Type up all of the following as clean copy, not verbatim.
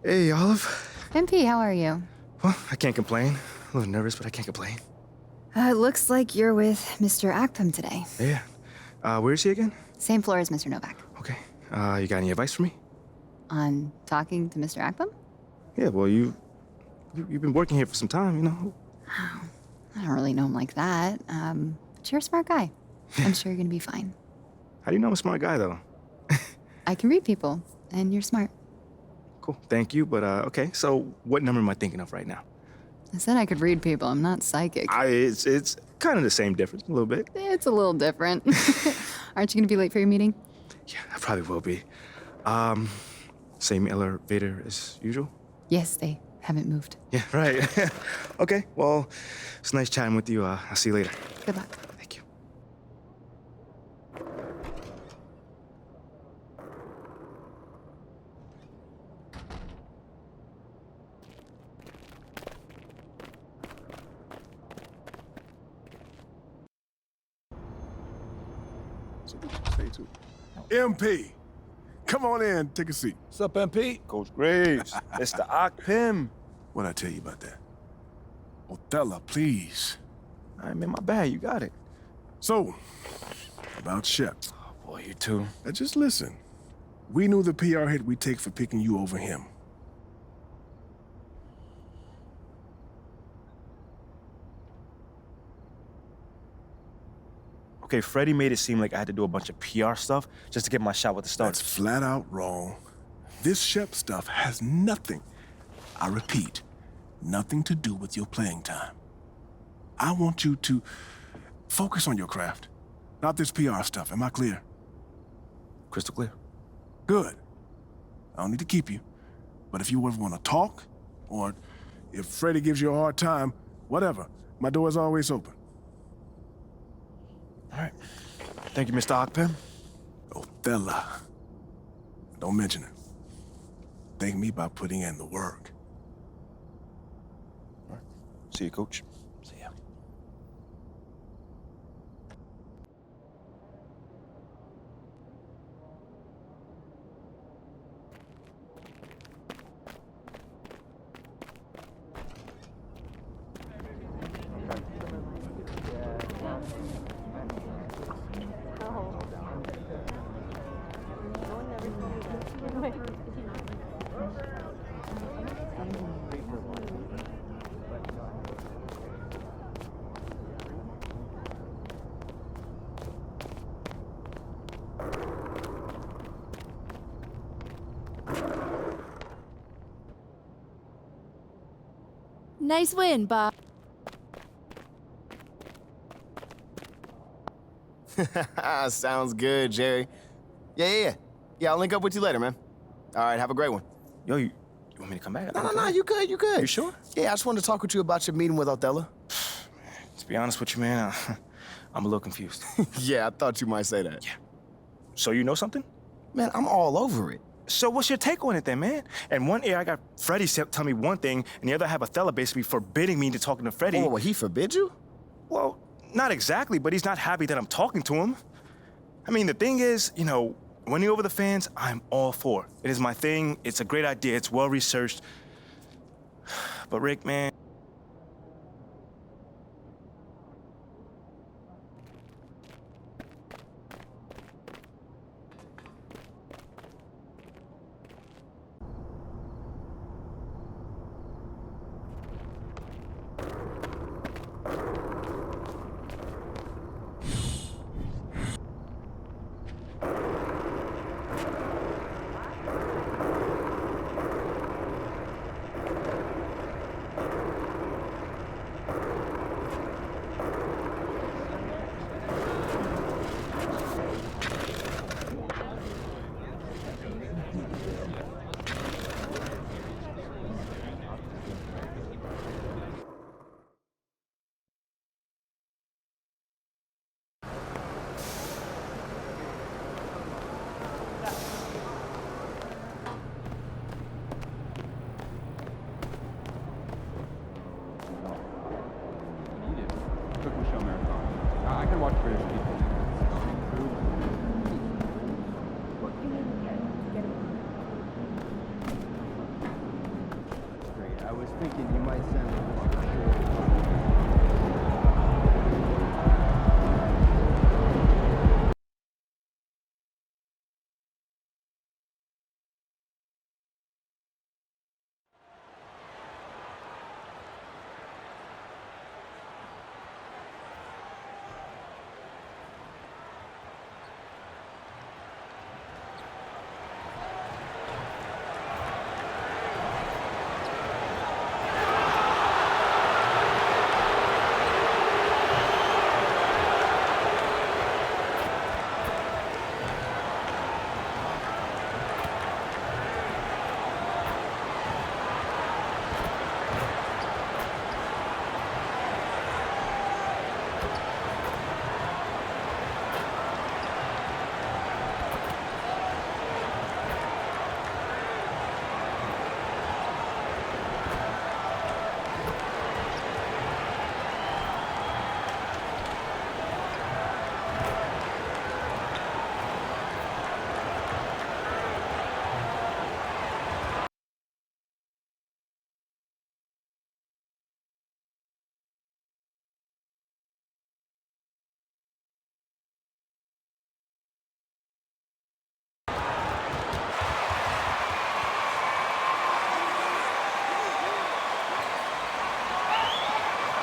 Hey, Olive. MP, how are you? Well, I can't complain. A little nervous, but I can't complain. It looks like you're with Mr. Akpam today. Yeah. Where is he again? Same floor as Mr. Novak. Okay. You got any advice for me? On talking to Mr. Akpam? Yeah, well, you've been working here for some time, you know. I don't really know him like that. But you're a smart guy. I'm sure you're gonna be fine. How do you know I'm a smart guy, though? I can read people, and you're smart. Cool. Thank you, but okay. So, what number am I thinking of right now? I said I could read people. I'm not psychic. It's kind of the same difference, a little bit. It's a little different. Aren't you gonna be late for your meeting? Yeah, I probably will be. Same elevator as usual? Yes, they haven't moved. Yeah, right. Okay, well, it's nice chatting with you. I'll see you later. Good luck. Thank you. Stay tuned. MP, come on in, take a seat. What's up, MP? Coach Graves, it's the Akpam. What'd I tell you about that? Othello, please. All right, man, my bad. You got it. So, about Shep. Oh, boy, you too. Now just listen. We knew the PR hit we'd take for picking you over him. Okay, Freddie made it seem like I had to do a bunch of PR stuff just to get my shot with the That's Stars. flat out wrong. This Shep stuff has nothing, I repeat, nothing to do with your playing time. I want you to focus on your craft, not this PR stuff. Am I clear? Crystal clear. Good. I don't need to keep you. But if you ever want to talk, or if Freddie gives you a hard time, whatever, my door is always open. All right. Thank you, Mr. Akpam. Othello. Don't mention it. Thank me by putting in the work. All right. See you, Coach. See ya. Nice win, Bob. Sounds good, Jerry. Yeah. I'll link up with you later, man. All right, have a great one. Yo, you want me to come back? No, you good. You sure? Yeah, I just wanted to talk with you about your meeting with Othello. To be honest with you, man, I'm a little confused. Yeah, I thought you might say that. Yeah. So you know something? Man, I'm all over it. So what's your take on it then, man? And one ear I got Freddie tell me one thing, and the other I have Othello basically forbidding me to talking to Freddie. Oh, well, he forbid you? Well, not exactly, but he's not happy that I'm talking to him. I mean, the thing is, you know, winning over the fans, I'm all for. It is my thing. It's a great idea. It's well-researched. But Rick, man, can watch British people. Great. I was thinking you might send me one.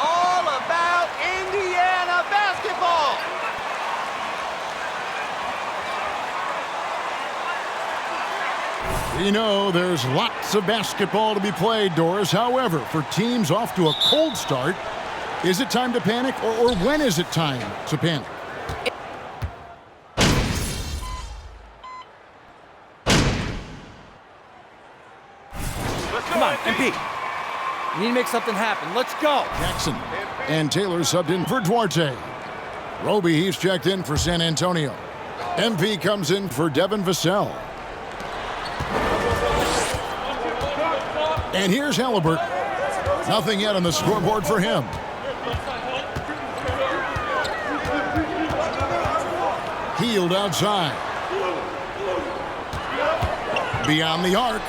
All about Indiana basketball. We know there's lots of basketball to be played, Doris. However, for teams off to a cold start, is it time to panic, or when is it time to panic? Come on, MP. We need to make something happen. Let's go. Jackson and Taylor subbed in for Duarte. Roby, he's checked in for San Antonio. MP comes in for Devin Vassell. And here's Halliburton. Nothing yet on the scoreboard for him. Healed outside. Beyond the arc.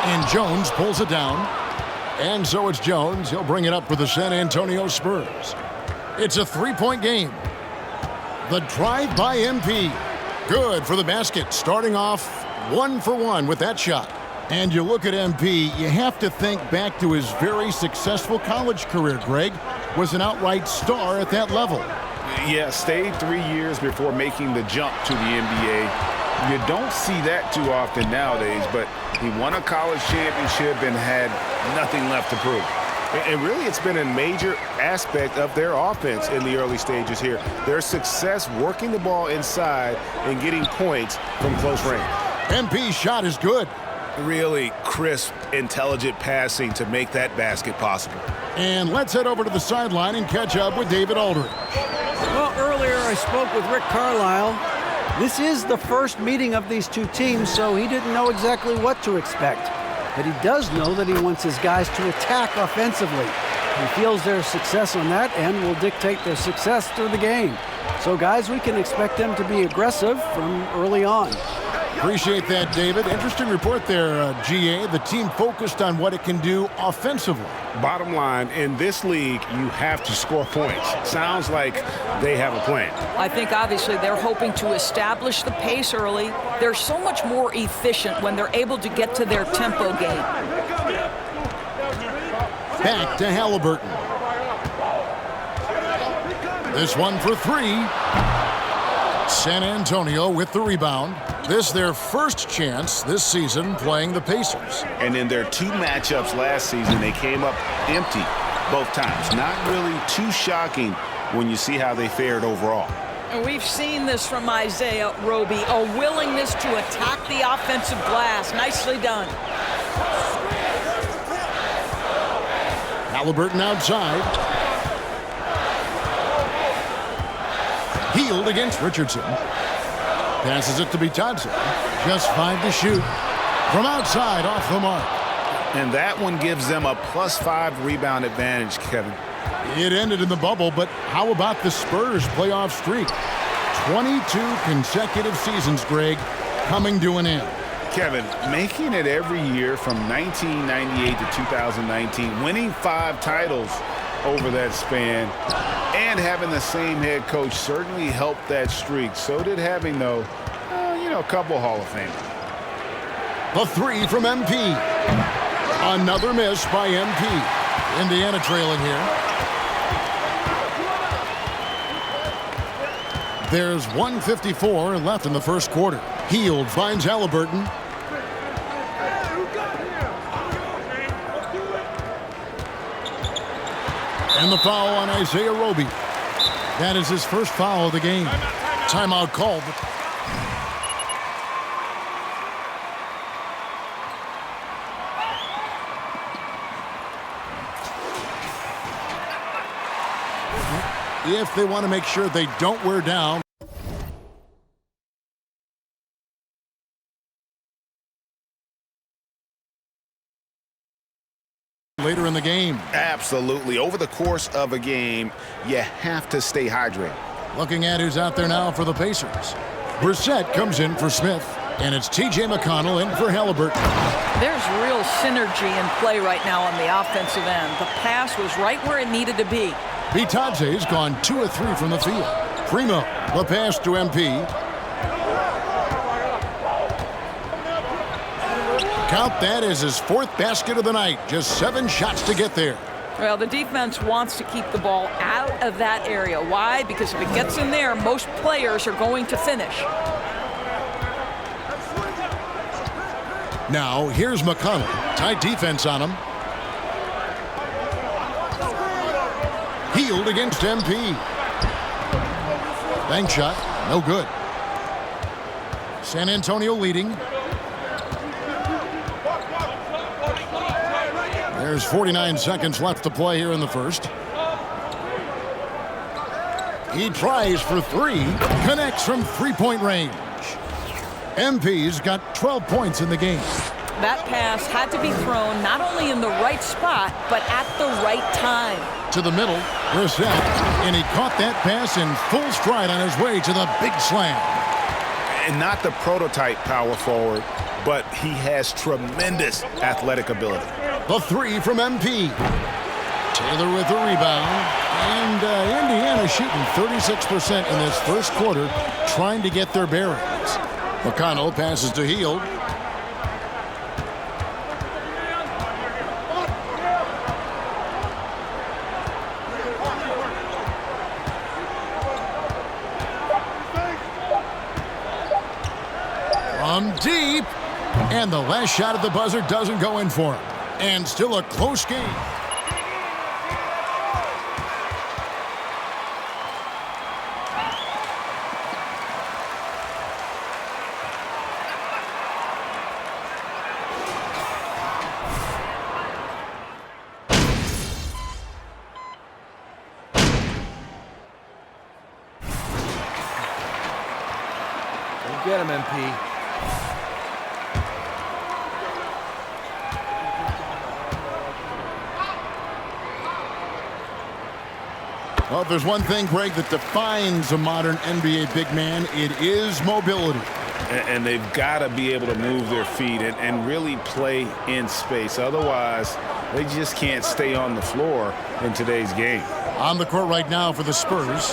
And Jones pulls it down. And so it's Jones. He'll bring it up for the San Antonio Spurs. It's a three-point game. The drive by MP. Good for the basket. Starting off 1 for 1 with that shot. And you look at MP, you have to think back to his very successful college career, Greg. Was an outright star at that level. Yeah, stayed 3 years before making the jump to the NBA. You don't see that too often nowadays, but he won a college championship and had nothing left to prove. And really, it's been a major aspect of their offense in the early stages here. Their success working the ball inside and getting points from close range. MP's shot is good. Really crisp, intelligent passing to make that basket possible. And let's head over to the sideline and catch up with David Aldridge. Well, earlier I spoke with Rick Carlisle. This is the first meeting of these two teams, so he didn't know exactly what to expect. But he does know that he wants his guys to attack offensively. He feels their success on that end will dictate their success through the game. So, guys, we can expect them to be aggressive from early on. Appreciate that, David. Interesting report there, GA. The team focused on what it can do offensively. Bottom line, in this league, you have to score points. Sounds like they have a plan. I think obviously they're hoping to establish the pace early. They're so much more efficient when they're able to get to their tempo game. Back to Halliburton. This one for three. San Antonio with the rebound. This their first chance this season playing the Pacers. And in their two matchups last season, they came up empty both times. Not really too shocking when you see how they fared overall. And we've seen this from Isaiah Roby, a willingness to attack the offensive glass. Nicely done. Halliburton outside. Healed against Richardson. Passes it to Bitadze. Just 5 to shoot. From outside, off the mark. And that one gives them a +5 rebound advantage, Kevin. It ended in the bubble, but how about the Spurs playoff streak? 22 consecutive seasons, Greg, coming to an end. Kevin, making it every year from 1998 to 2019, winning 5 titles over that span, and having the same head coach certainly helped that streak. So did having, though, a couple Hall of Famers. The 3 from MP. Another miss by MP. Indiana trailing here. There's 1:54 left in the first quarter. Heald finds Halliburton. And the foul on Isaiah Roby. That is his first foul of the game. Timeout called. If they want to make sure they don't wear down. Later in the game. Absolutely. Over the course of a game, you have to stay hydrated. Looking at who's out there now for the Pacers. Brissett comes in for Smith, and it's T.J. McConnell in for Halliburton. There's real synergy in play right now on the offensive end. The pass was right where it needed to be. Bitadze's gone 2 of 3 from the field. Primo, the pass to MP. Count that as his 4th basket of the night. Just 7 shots to get there. Well, the defense wants to keep the ball out of that area. Why? Because if it gets in there, most players are going to finish. Now, here's McConnell. Tight defense on him. Heald against MP. Bank shot, no good. San Antonio leading. There's 49 seconds left to play here in the first. He tries for 3, connects from 3-point range. MP's got 12 points in the game. That pass had to be thrown not only in the right spot, but at the right time. To the middle, Brissett, and he caught that pass in full stride on his way to the big slam. And not the prototype power forward, but he has tremendous athletic ability. The 3 from MP. Taylor with the rebound. And Indiana shooting 36% in this first quarter, trying to get their bearings. McConnell passes to Heald. From deep. And the last shot at the buzzer doesn't go in for him. And still a close game. Get him, MP. Well, if there's one thing, Greg, that defines a modern NBA big man, it is mobility. And they've got to be able to move their feet and really play in space. Otherwise, they just can't stay on the floor in today's game. On the court right now for the Spurs,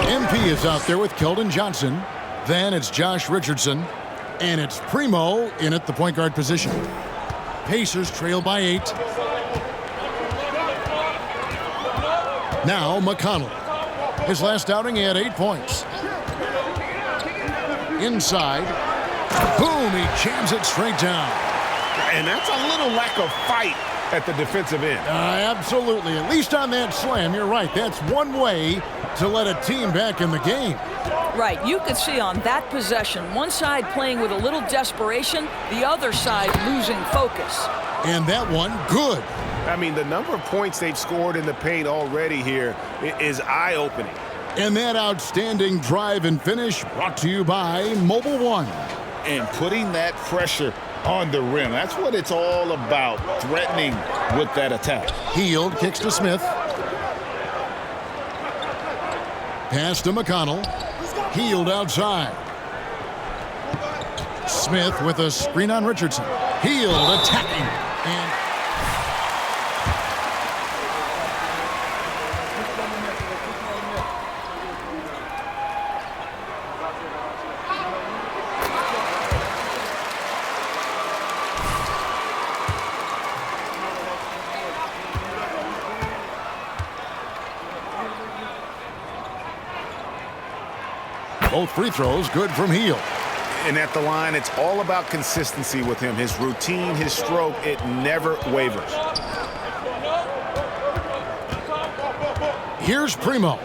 MP is out there with Keldon Johnson. Then it's Josh Richardson. And it's Primo in at the point guard position. Pacers trail by 8. Now McConnell. His last outing, he had 8 points. Inside. Boom, he jams it straight down. And that's a little lack of fight at the defensive end. Absolutely. At least on that slam, you're right. That's one way to let a team back in the game. Right, you could see on that possession, one side playing with a little desperation, the other side losing focus. And that one, good. I mean, the number of points they've scored in the paint already here is eye-opening. And that outstanding drive and finish brought to you by Mobile One. And putting that pressure on the rim. That's what it's all about, threatening with that attack. Hield kicks to Smith. Pass to McConnell. Hield outside. Smith with a screen on Richardson. Hield attacking. And both free throws good from Hield. And at the line, it's all about consistency with him. His routine, his stroke, it never wavers. Here's Primo.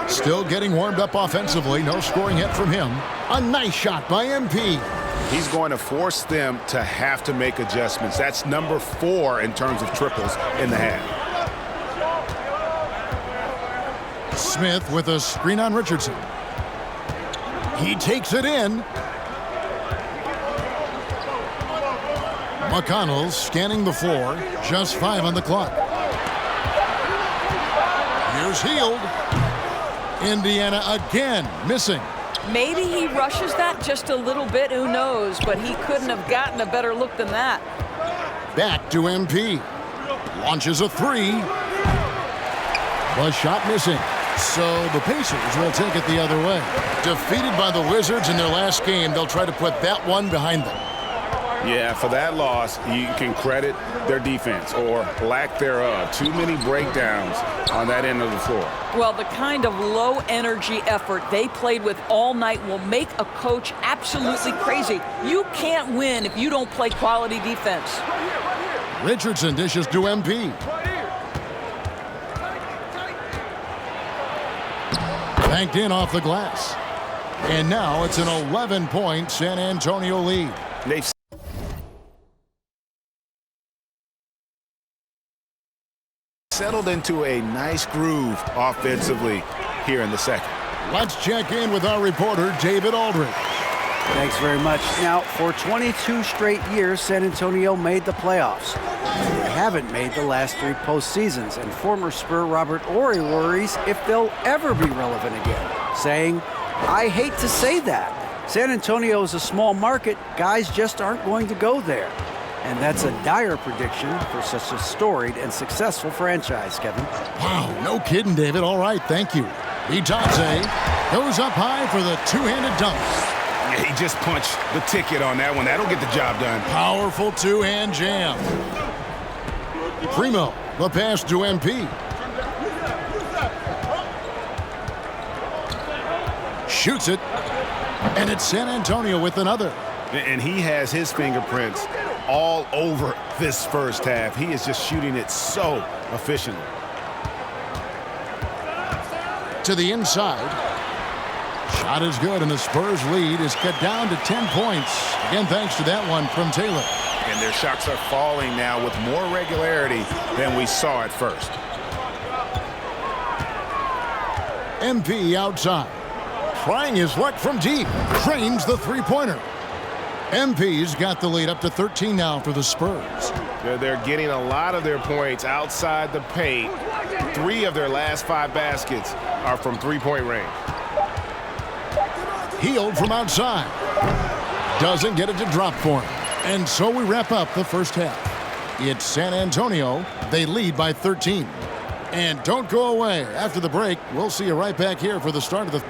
Still getting warmed up offensively. No scoring yet from him. A nice shot by MP. He's going to force them to have to make adjustments. That's number 4 in terms of triples in the half. Smith with a screen on Richardson. He takes it in. McConnell scanning the floor. Just 5 on the clock. Here's Hield. Indiana again missing. Maybe he rushes that just a little bit, who knows, but he couldn't have gotten a better look than that. Back to MP. Launches a 3. The shot missing. So the Pacers will take it the other way. Defeated by the Wizards in their last game, they'll try to put that one behind them. Yeah, for that loss, you can credit their defense or lack thereof. Too many breakdowns on that end of the floor. Well, the kind of low-energy effort they played with all night will make a coach absolutely crazy. You can't win if you don't play quality defense. Richardson dishes to MP. Banked in off the glass. And now it's an 11-point San Antonio lead. They've settled into a nice groove offensively here in the second. Let's check in with our reporter, David Aldridge. Thanks very much. Now, for 22 straight years, San Antonio made the playoffs. They haven't made the last 3 postseasons, and former Spur Robert Ory worries if they'll ever be relevant again, saying, "I hate to say that. San Antonio is a small market. Guys just aren't going to go there." And that's a dire prediction for such a storied and successful franchise, Kevin. Wow, no kidding, David. All right, thank you. Itadze goes up high for the two-handed dunk. Yeah, he just punched the ticket on that one. That'll get the job done. Powerful two-hand jam. Primo, the pass to MP. Shoots it. And it's San Antonio with another. And he has his fingerprints all over this first half. He is just shooting it so efficiently. To the inside. Shot is good, and the Spurs lead is cut down to 10 points. Again, thanks to that one from Taylor. And their shots are falling now with more regularity than we saw at first. MP outside. Trying his luck from deep. Trains the three-pointer. MP's got the lead up to 13 now for the Spurs. They're getting a lot of their points outside the paint. 3 of their last 5 baskets are from three-point range. Hield from outside. Doesn't get it to drop for him. And so we wrap up the first half. It's San Antonio. They lead by 13. And don't go away. After the break, we'll see you right back here for the start of the...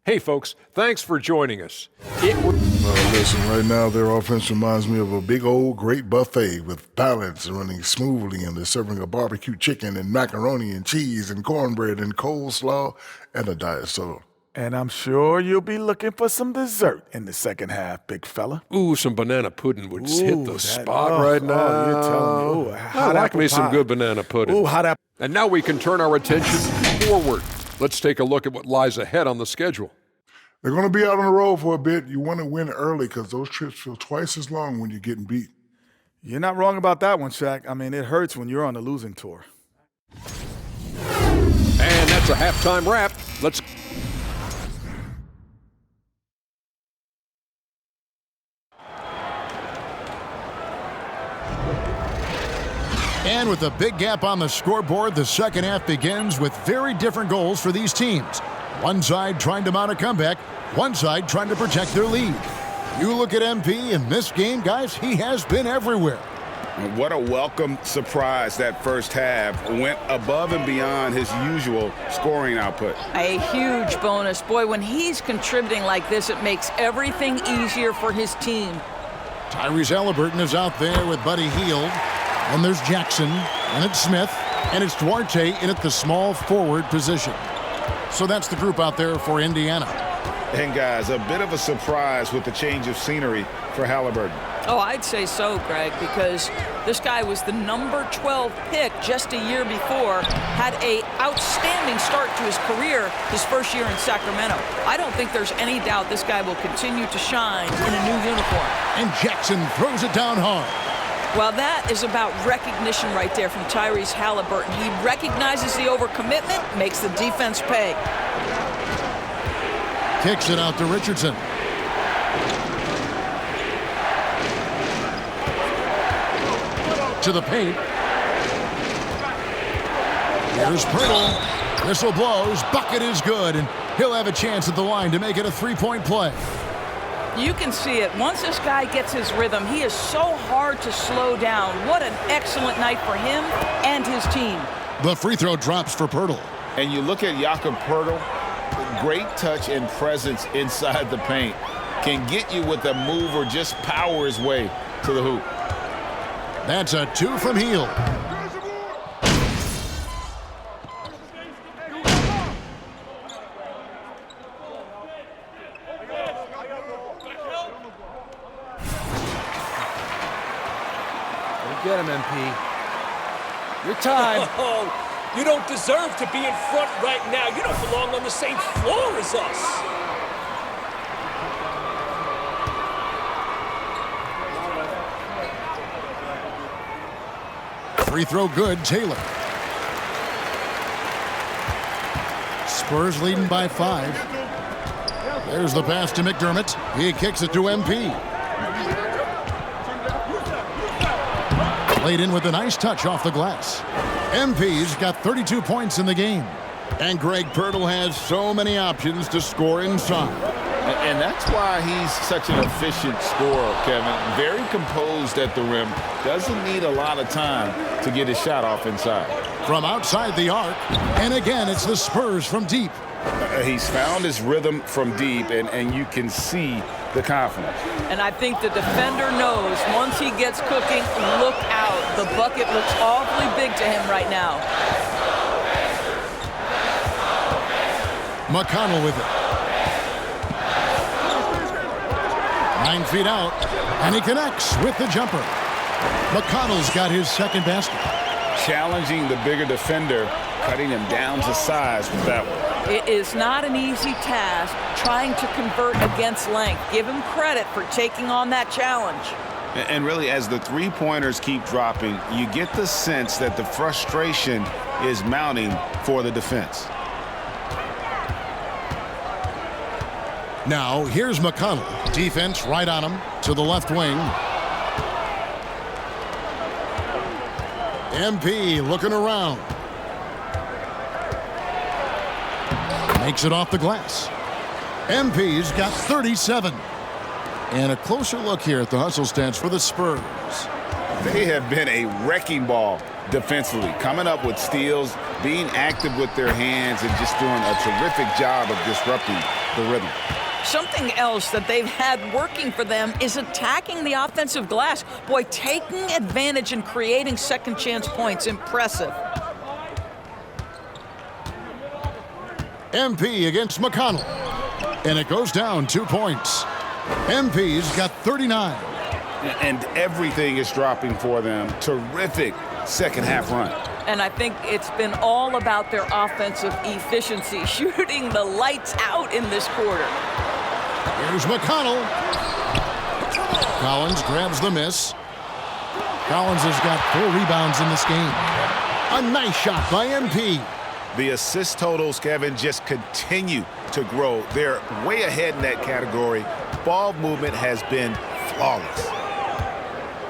Hey folks, thanks for joining us. Listen, right now their offense reminds me of a big old great buffet with balance running smoothly, and they're serving a barbecue chicken and macaroni and cheese and cornbread and coleslaw and a diet soda. And I'm sure you'll be looking for some dessert in the second half, big fella. Ooh, some banana pudding would hit the spot right now. Oh, you're telling me. Ooh, I like me some good banana pudding. Ooh, hot apple. And now we can turn our attention forward. Let's take a look at what lies ahead on the schedule. They're going to be out on the road for a bit. You want to win early because those trips feel twice as long when you're getting beat. You're not wrong about that one, Shaq. I mean, it hurts when you're on the losing tour. And that's a halftime wrap. Let's And with a big gap on the scoreboard, the second half begins with very different goals for these teams. One side trying to mount a comeback, one side trying to protect their lead. You look at MP in this game, guys, he has been everywhere. What a welcome surprise that first half. Went above and beyond his usual scoring output. A huge bonus. Boy, when he's contributing like this, it makes everything easier for his team. Tyrese Halliburton is out there with Buddy Hield. And there's Jackson, and it's Smith, and it's Duarte in at the small forward position. So that's the group out there for Indiana. And guys, a bit of a surprise with the change of scenery for Halliburton. Oh, I'd say so, Greg, because this guy was the number 12 pick just a year before, had an outstanding start to his career his first year in Sacramento. I don't think there's any doubt this guy will continue to shine in a new uniform. And Jackson throws it down hard. Well, that is about recognition right there from Tyrese Halliburton. He recognizes the overcommitment, makes the defense pay. Kicks it out to Richardson. To the paint. Here's Pirtle. Whistle blows. Bucket is good, and he'll have a chance at the line to make it a three-point play. You can see it. Once this guy gets his rhythm, he is so hard to slow down. What an excellent night for him and his team. The free throw drops for Pirtle. And you look at Jakob Pirtle, great touch and presence inside the paint. Can get you with a move or just power his way to the hoop. That's a 2 from Hield. Get him, MP. Your time. Oh, you don't deserve to be in front right now. You don't belong on the same floor as us. Free throw good, Taylor. Spurs leading by 5. There's the pass to McDermott. He kicks it to MP. Played in with a nice touch off the glass. MP's got 32 points in the game. And Greg Pirtle has so many options to score inside. And that's why he's such an efficient scorer, Kevin. Very composed at the rim. Doesn't need a lot of time to get his shot off inside. From outside the arc. And again, it's the Spurs from deep. He's found his rhythm from deep, and you can see the confidence. And I think the defender knows once he gets cooking, look out. The bucket looks awfully big to him right now. McConnell with it. 9 feet out, and he connects with the jumper. McConnell's got his second basket. Challenging the bigger defender, cutting him down to size with that one. It is not an easy task trying to convert against length. Give him credit for taking on that challenge. And really, as the three-pointers keep dropping, you get the sense that the frustration is mounting for the defense. Now, here's McConnell. Defense right on him to the left wing. MP looking around. Makes it off the glass. MP's got 37. And a closer look here at the hustle stats for the Spurs. They have been a wrecking ball defensively, coming up with steals, being active with their hands, and just doing a terrific job of disrupting the rhythm. Something else that they've had working for them is attacking the offensive glass. Boy, taking advantage and creating second chance points. Impressive. MP against McConnell. And it goes down 2 points. MP's got 39. And everything is dropping for them. Terrific second half run. And I think it's been all about their offensive efficiency, shooting the lights out in this quarter. Here's McConnell. Collins grabs the miss. Collins has got 4 rebounds in this game. A nice shot by MP. The assist totals, Kevin, just continue to grow. They're way ahead in that category. Ball movement has been flawless.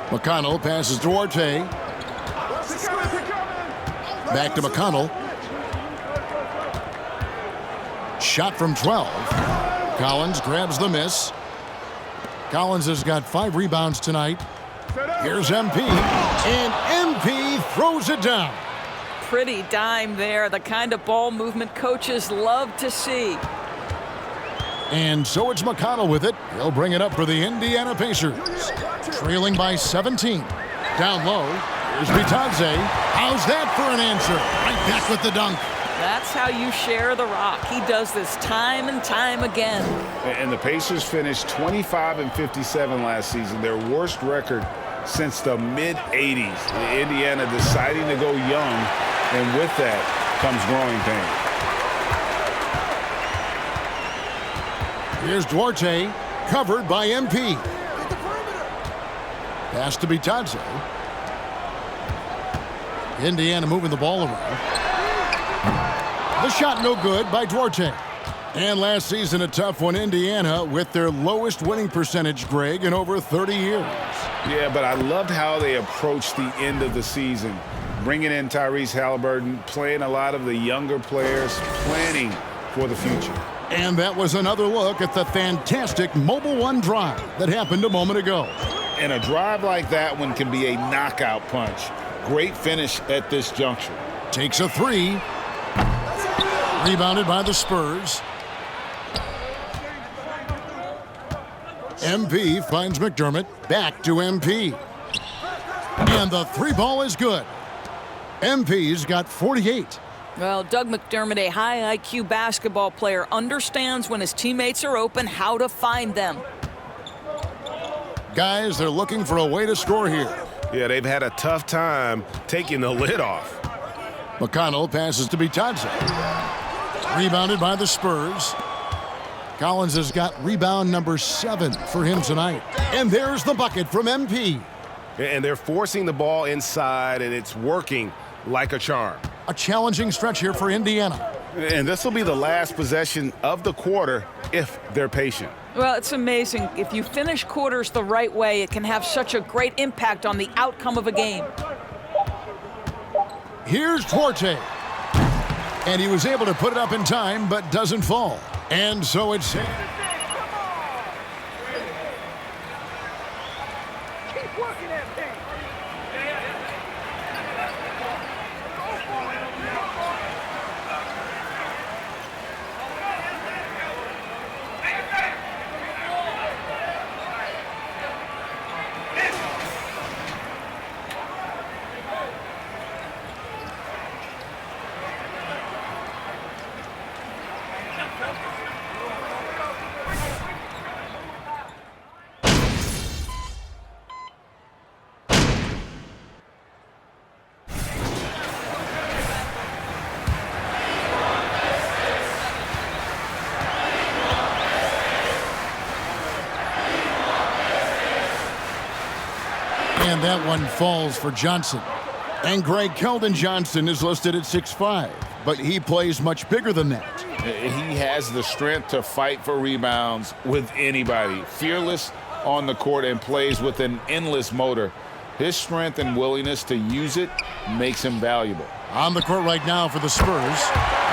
McConnell passes Duarte. Back to McConnell. Shot from 12. Collins grabs the miss. Collins has got 5 rebounds tonight. Here's MP. And MP throws it down. Pretty dime there, the kind of ball movement coaches love to see. And so it's McConnell with it. He'll bring it up for the Indiana Pacers. Trailing by 17. Down low. Here's Bitadze. How's that for an answer? Right back with the dunk. That's how you share the rock. He does this time and time again. And the Pacers finished 25-57 last season, their worst record since the mid-'80s. Indiana deciding to go young, and with that comes growing pain. Here's Duarte, covered by MP. Pass to Bitadze. Indiana moving the ball around. The shot no good by Duarte. And last season, a tough one, Indiana, with their lowest winning percentage, Greg, in over 30 years. Yeah, but I loved how they approached the end of the season. Bringing in Tyrese Halliburton, playing a lot of the younger players, planning for the future. And that was another look at the fantastic Mobile One drive that happened a moment ago. And a drive like that one can be a knockout punch. Great finish at this juncture. Takes a 3. Rebounded by the Spurs. MP finds McDermott. Back to MP. And the 3 ball is good. MP's got 48. Well, Doug McDermott, a high IQ basketball player, understands when his teammates are open how to find them. Guys, they're looking for a way to score here. Yeah, they've had a tough time taking the lid off. McConnell passes to Bitadze. Rebounded by the Spurs. Collins has got rebound number 7 for him tonight. And there's the bucket from MP. And they're forcing the ball inside, and it's working like a charm. A challenging stretch here for Indiana. And this will be the last possession of the quarter if they're patient. Well, it's amazing. If you finish quarters the right way, it can have such a great impact on the outcome of a game. Here's Duarte. And he was able to put it up in time, but doesn't fall. And so it's... Keep working that thing. And that one falls for Johnson. And Greg Keldon Johnson is listed at 6'5", but he plays much bigger than that. He has the strength to fight for rebounds with anybody. Fearless on the court and plays with an endless motor. His strength and willingness to use it makes him valuable. On the court right now for the Spurs.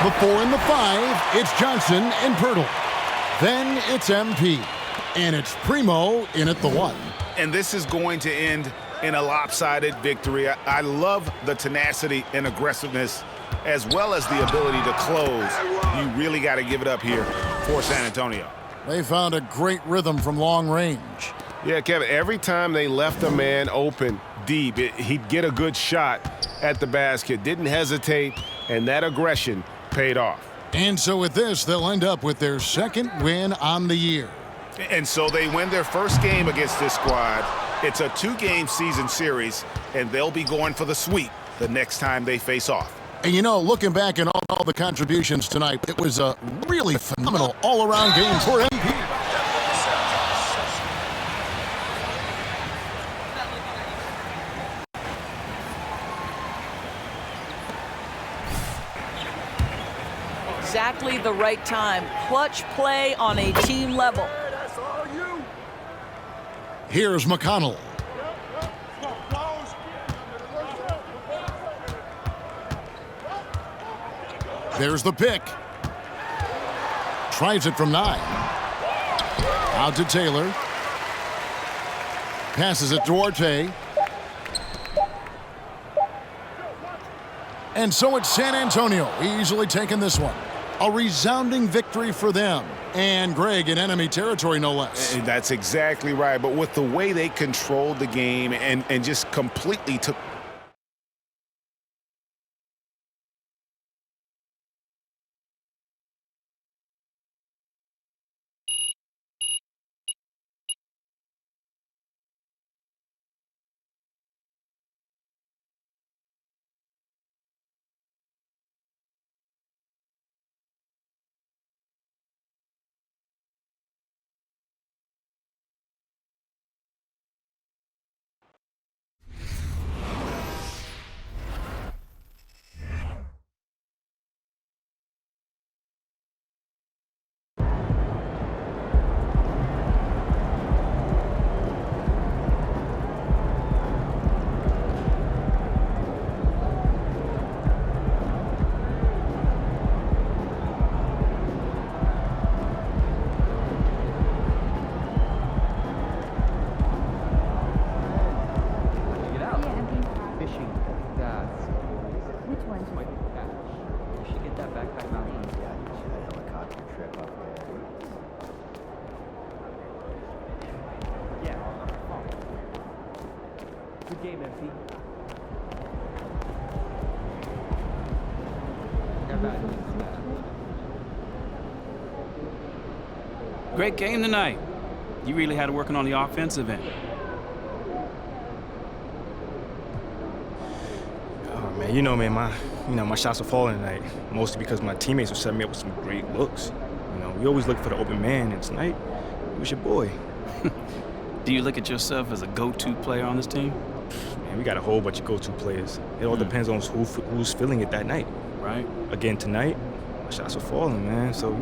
The 4 and the 5, it's Johnson and Pirtle. Then it's MP. And it's Primo in at the 1. And this is going to end in a lopsided victory. I love the tenacity and aggressiveness as well as the ability to close. You really got to give it up here for San Antonio. They found a great rhythm from long range. Yeah, Kevin, every time they left a man open deep, he'd get a good shot at the basket. Didn't hesitate, and that aggression paid off. And so with this, they'll end up with their second win on the year. And so they win their first game against this squad. It's a 2-game season series, and they'll be going for the sweep the next time they face off. And you know, looking back at all the contributions tonight, it was a really phenomenal all-around game for MP. exactly the right time. Clutch play on a team level. Here's McConnell. There's the pick. Tries it from 9. Out to Taylor. Passes it to Duarte. And so it's San Antonio easily taking this one. A resounding victory for them. And Greg in enemy territory, no less. That's exactly right. But with the way they controlled the game and just completely took Great game tonight. You really had it working on the offensive end. Oh man, my shots are falling tonight. Mostly because my teammates were setting me up with some great looks. We always look for the open man, and tonight it was your boy. Do you look at yourself as a go-to player on this team? Man, we got a whole bunch of go-to players. It all depends on who's feeling it that night. Right. Again tonight, my shots are falling, man. So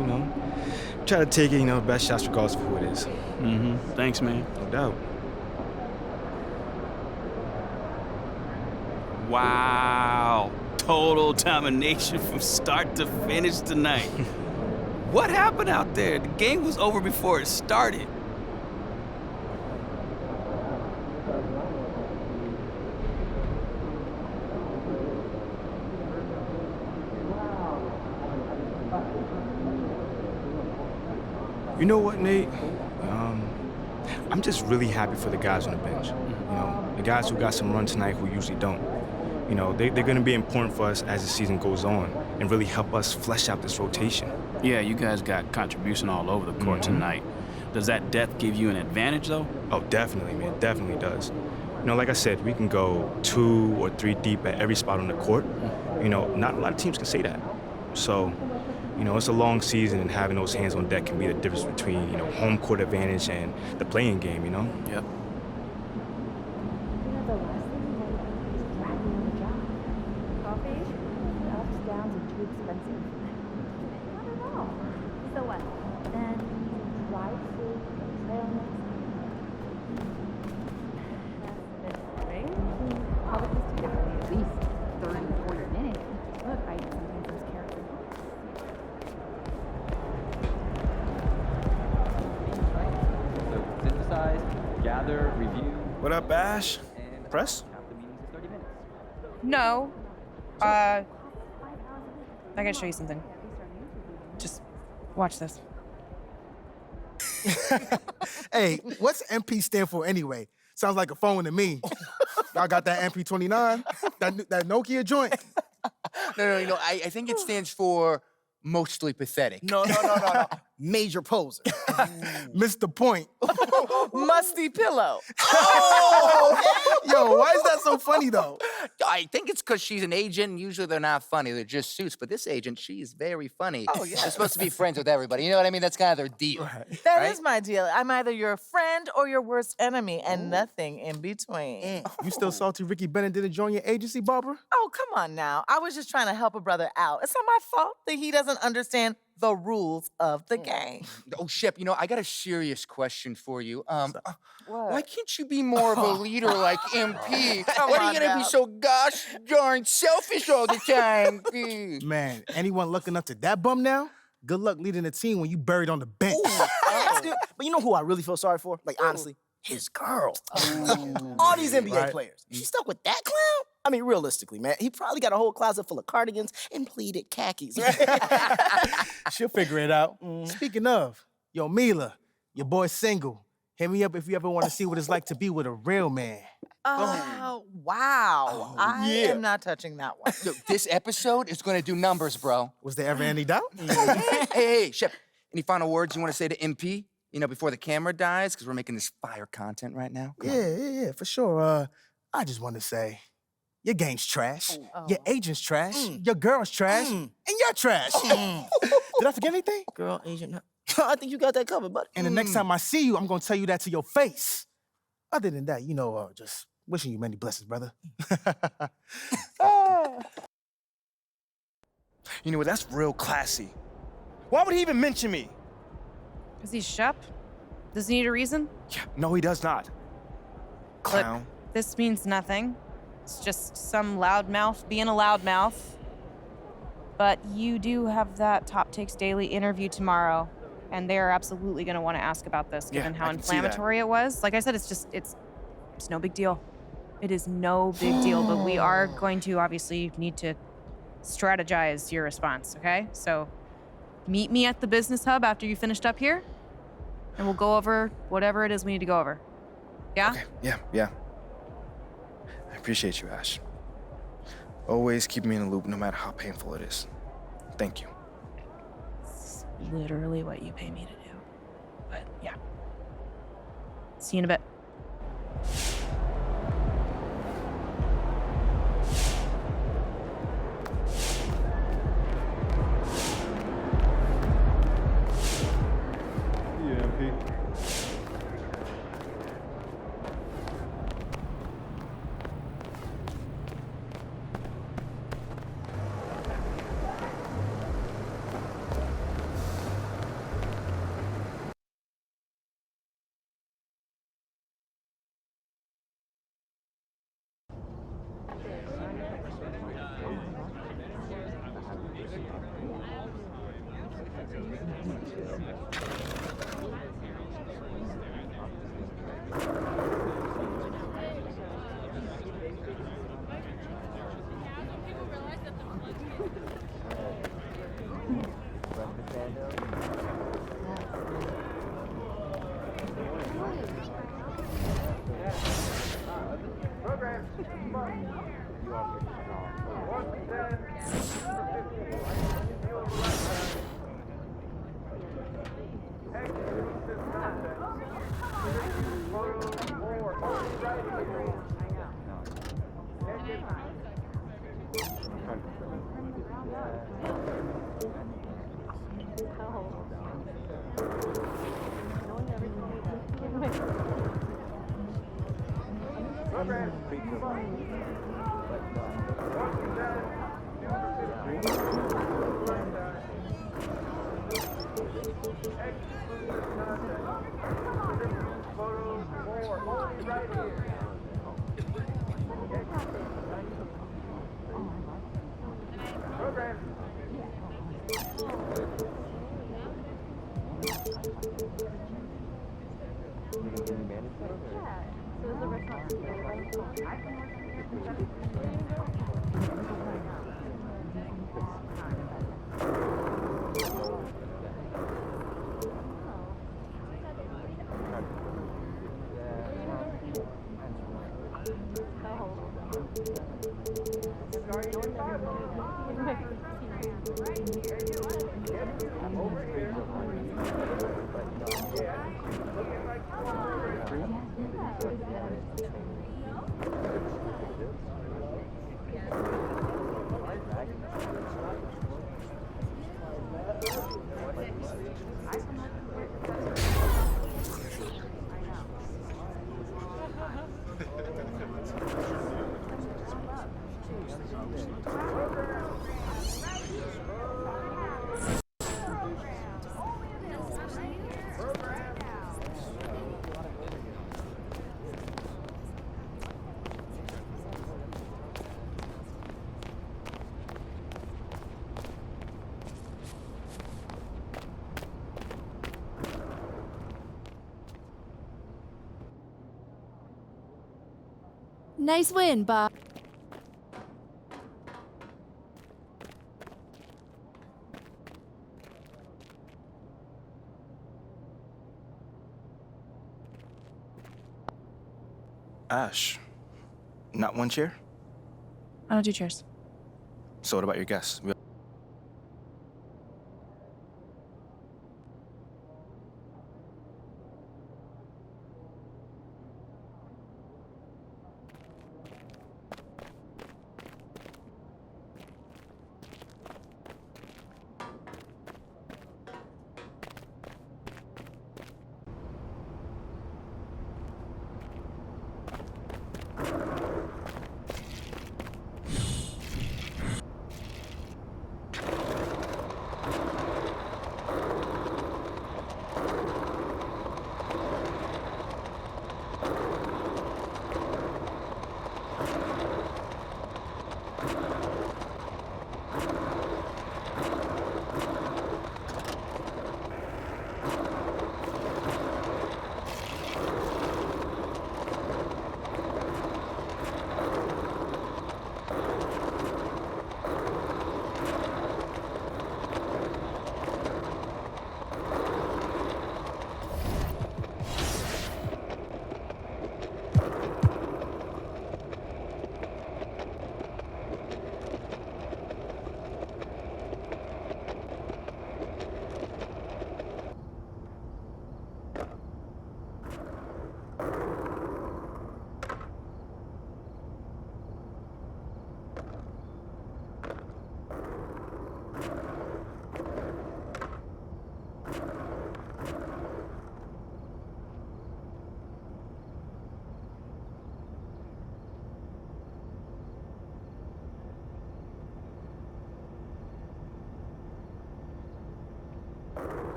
try to take it, best shots regardless of who it is. Mm-hmm. Thanks, man. No doubt. Wow. Total domination from start to finish tonight. What happened out there? The game was over before it started. You know what, Nate? I'm just really happy for the guys on the bench. The guys who got some run tonight who usually don't. They're going to be important for us as the season goes on and really help us flesh out this rotation. Yeah, you guys got contribution all over the court tonight. Does that depth give you an advantage, though? Oh, definitely, man. Definitely does. Like I said, we can go 2 or 3 deep at every spot on the court. Not a lot of teams can say that. So, it's a long season, and having those hands on deck can be the difference between, home court advantage and the playing game, Yep. Gather, review. What up, Ash? Press? No. I gotta show you something. Just watch this. Hey, what's MP stand for anyway? Sounds like a phone to me. Y'all got that MP29? That Nokia joint? No, I think it stands for mostly pathetic. No. major poser. Mr. Point. Musty pillow. Yo, why is that so funny though? I think it's because she's an agent, and usually they're not funny, they're just suits. But this agent, she's very funny. Oh, yeah. They're supposed to be friends with everybody. You know what I mean? That's kind of their deal. That is my deal. I'm either your friend or your worst enemy, and nothing in between. You still salty Ricky Bennett didn't join your agency, Barbara? Oh, come on now. I was just trying to help a brother out. It's not my fault that he doesn't understand the rules of the game. Oh, Shep, you know, I got a serious question for you. Why can't you be more of a leader like MP? Why are you gonna be so gosh darn selfish all the time? Man, anyone looking up to that bum now? Good luck leading a team when you buried on the bench. But you know who I really feel sorry for? Like, honestly? His girl. All these NBA players. She stuck with that clown? I mean, realistically, man, he probably got a whole closet full of cardigans and pleated khakis. She'll figure it out. Speaking of, yo, Mila, your boy's single. Hit me up if you ever want to see what it's like to be with a real man. Oh, wow. I am not touching that one. Yo, this episode is gonna do numbers, bro. Was there ever any doubt? Hey, Shep, any final words you want to say to MP? You know, before the camera dies, because we're making this fire content right now. Come on. Yeah, for sure. I just want to say, your game's trash. Your agent's trash. Your girl's trash. And you're trash. Did I forget anything? Girl, agent, I think you got that covered, buddy. And the next time I see you, I'm going to tell you that to your face. Other than that, you know, just wishing you many blessings, brother. You know what? That's real classy. Why would he even mention me? Because he's Shep? Does he need a reason? Yeah, no, he does not. Clown. Look, this means nothing. It's just some loudmouth being a loudmouth. But you do have that Top Takes Daily interview tomorrow, and they're absolutely going to want to ask about this, given how inflammatory it was. Like I said, it's no big deal. It is no big deal, but we are going to obviously need to strategize your response, okay? So meet me at the business hub after you finished up here, and we'll go over whatever it is we need to go over. Yeah? Okay. Yeah. I appreciate you, Ash. Always keep me in the loop, no matter how painful it is. Thank you. It's literally what you pay me to do. But yeah. See you in a bit. Nice win, Bob. Ash, not one chair? I don't do chairs. So what about your guests?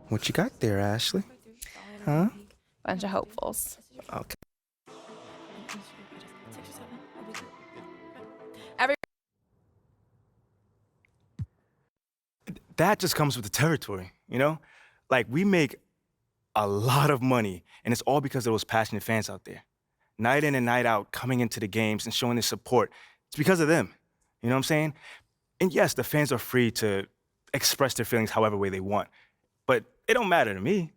What you got there, Ashley? Huh? Bunch of hopefuls. Okay. That just comes with the territory, you know? Like, we make a lot of money, and it's all because of those passionate fans out there. Night in and night out, coming into the games and showing their support. It's because of them. You know what I'm saying? And yes, the fans are free to express their feelings however way they want, but it don't matter to me.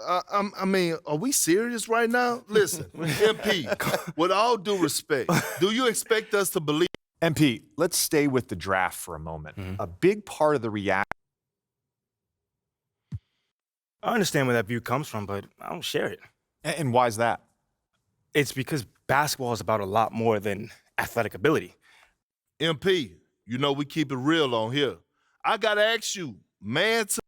I mean, are we serious right now? Listen, MP, with all due respect, do you expect us to believe? MP, let's stay with the draft for a moment. A big part of the reaction. I understand where that view comes from, but I don't share it. And why is that? It's because basketball is about a lot more than athletic ability. MP, you know we keep it real on here. I gotta ask you, man to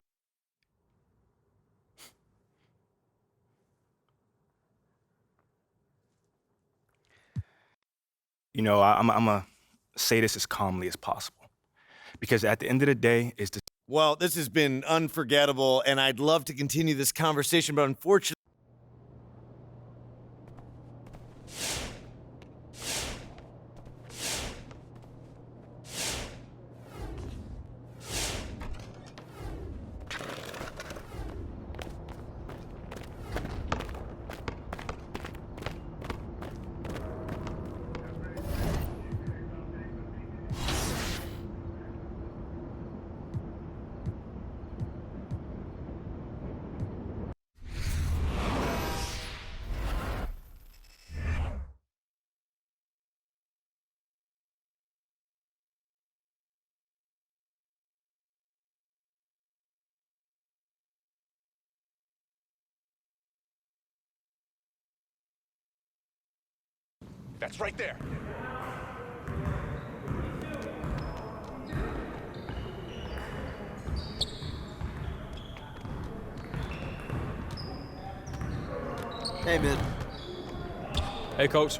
You know, I'm a say this as calmly as possible. Because at the end of the day, it's the Well, this has been unforgettable, and I'd love to continue this conversation, but unfortunately, That's right there. Hey, man. Hey, coach.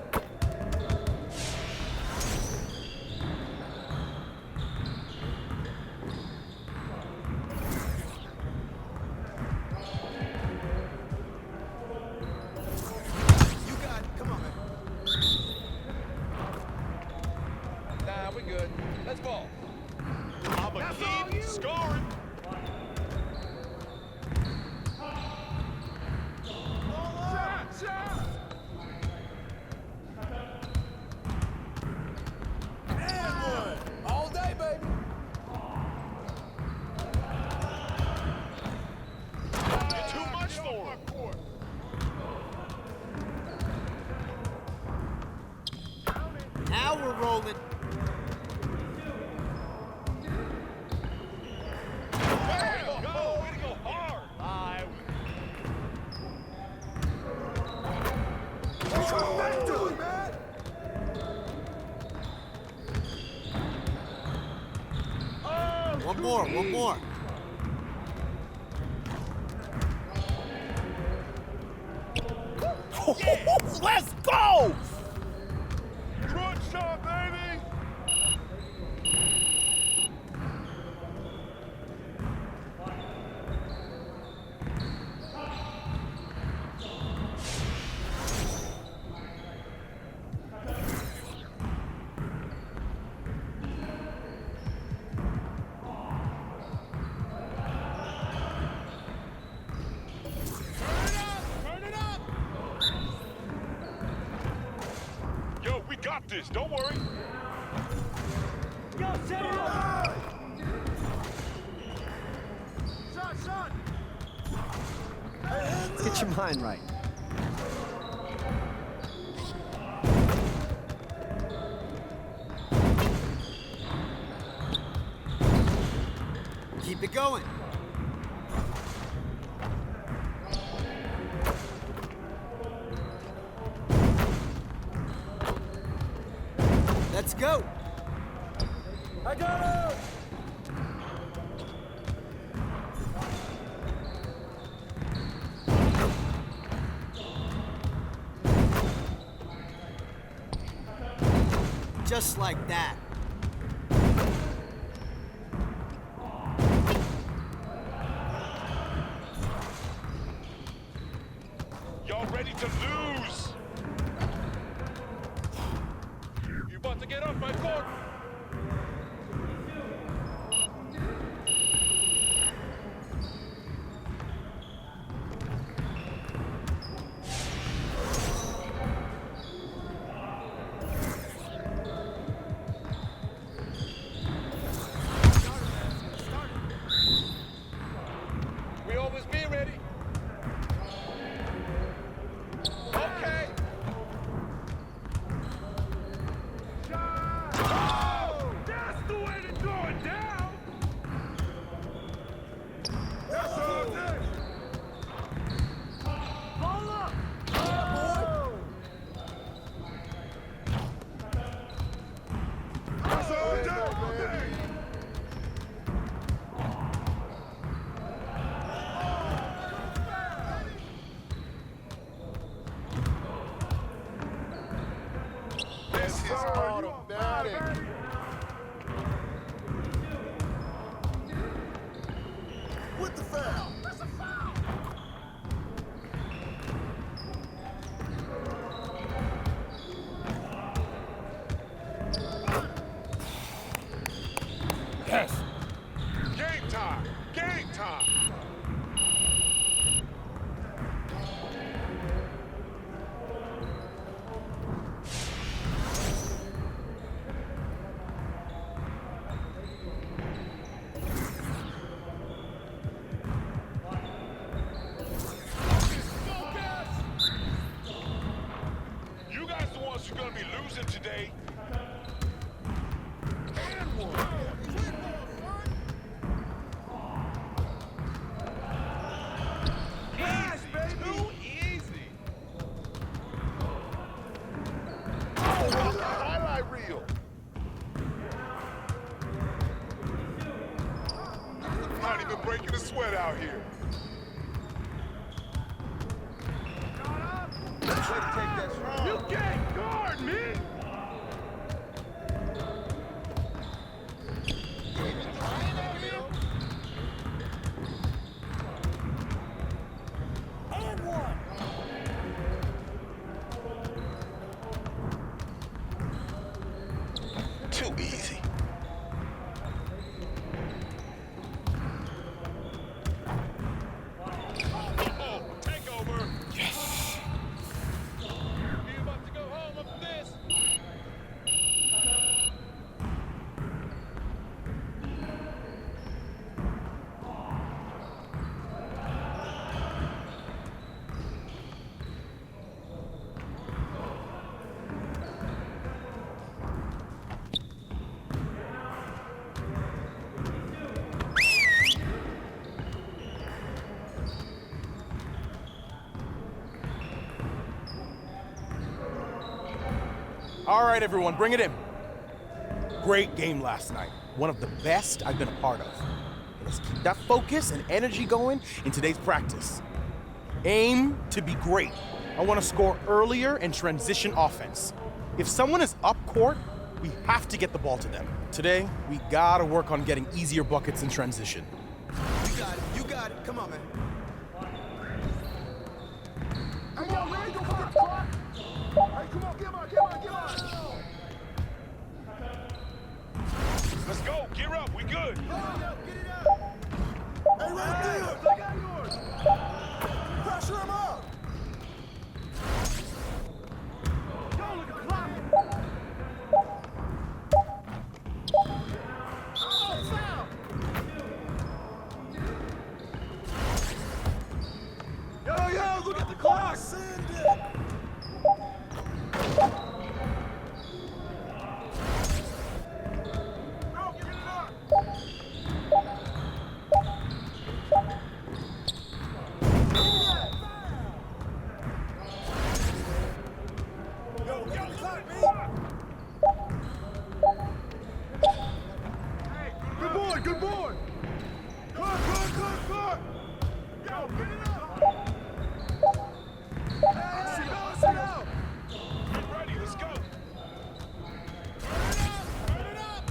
Nah, we good. Let's ball. I'ma keep scoring. All day, baby. You're too much for him. Now we're rolling. Way to go hard. One more. Let's go! Good shot, baby. Turn it up. Yo, we got this. Don't worry. Yo, set it up. Shot. Get your mind right. Keep it going. Let's go. I got it. Just like that. Y'all ready to lose? You about to get off my court? Yes. Game time! Game time! You guys the ones who are gonna be losing today. And one. Too easy. Oh, what's the highlight reel? Not even breaking a sweat out here. You can't guard me! And one. Too easy. Oh, take over. Yes. You about to go home after this? All right, everyone, bring it in. Great game last night. One of the best I've been a part of. Let's keep that focus and energy going in today's practice. Aim to be great. I want to score earlier and transition offense. If someone is up court, we have to get the ball to them. Today, we gotta work on getting easier buckets in transition. You got it. You got it. Come on, man. Hey, yo, we ain't gonna forget the clock. Hey, come on, get on. Let's go, gear up, we good. Hey, right there. I got yours. Pressure him up. Yo, look at the clock. Oh, foul. Yo, look at the clock. Send it. Good boy! Good! Yo, get it up! Hey, sit down! Get ready, let's go! Turn it up!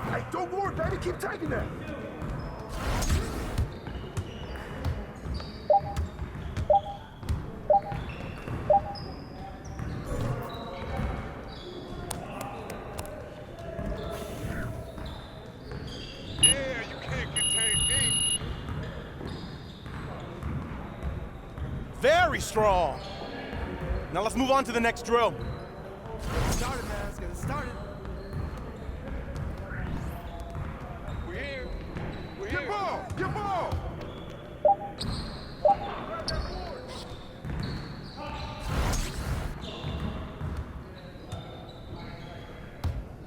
Hey, don't worry, baby, keep taking that! Very strong. Now let's move on to the next drill. Get started, man. Let's get it started. We're here. Get ball! Get ball!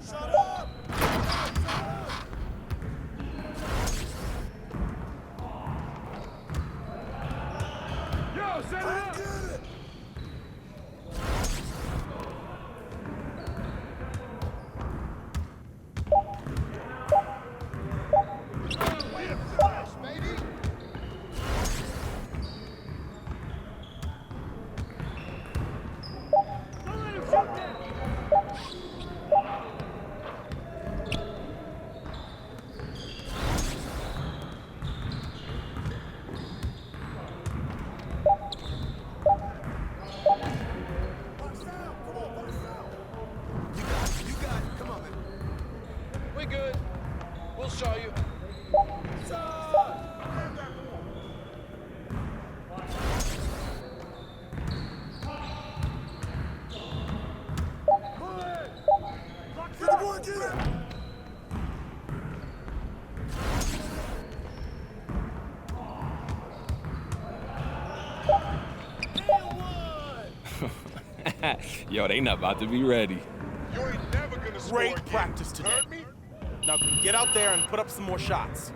Shut up! Yo, set it up! be good. We'll show you. Yo, they not about to be ready. Great practice today. Now get out there and put up some more shots.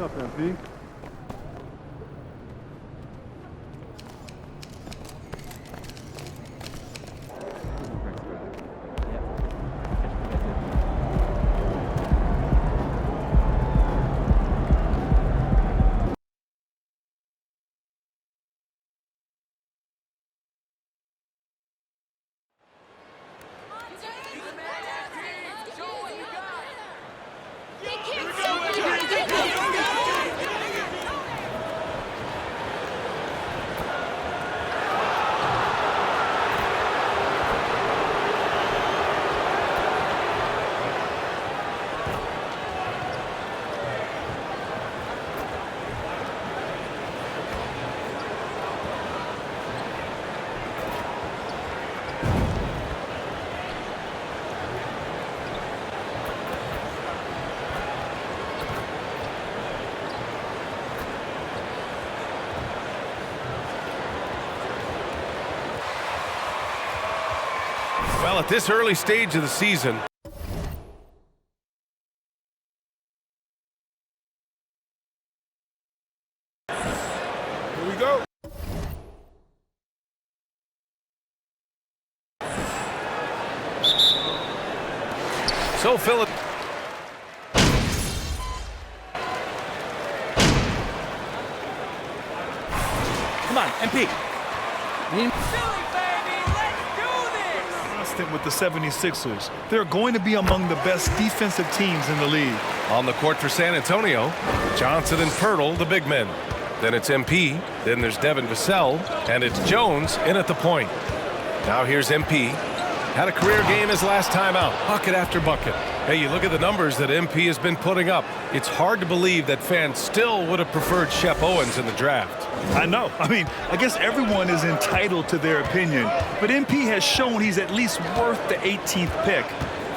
What's up, MP? Well, at this early stage of the season, Here we go. so Philip. on, MP. Constant with the 76ers. They're going to be among the best defensive teams in the league. On the court for San Antonio, Johnson and Pirtle, the big men. Then it's MP, then there's Devin Vassell, and it's Jones in at the point. Now here's MP. Had a career game his last time out, bucket after bucket. Hey, you look at the numbers that MP has been putting up. It's hard to believe that fans still would have preferred Shep Owens in the draft. I know. I mean, I guess everyone is entitled to their opinion, but MP has shown he's at least worth the 18th pick.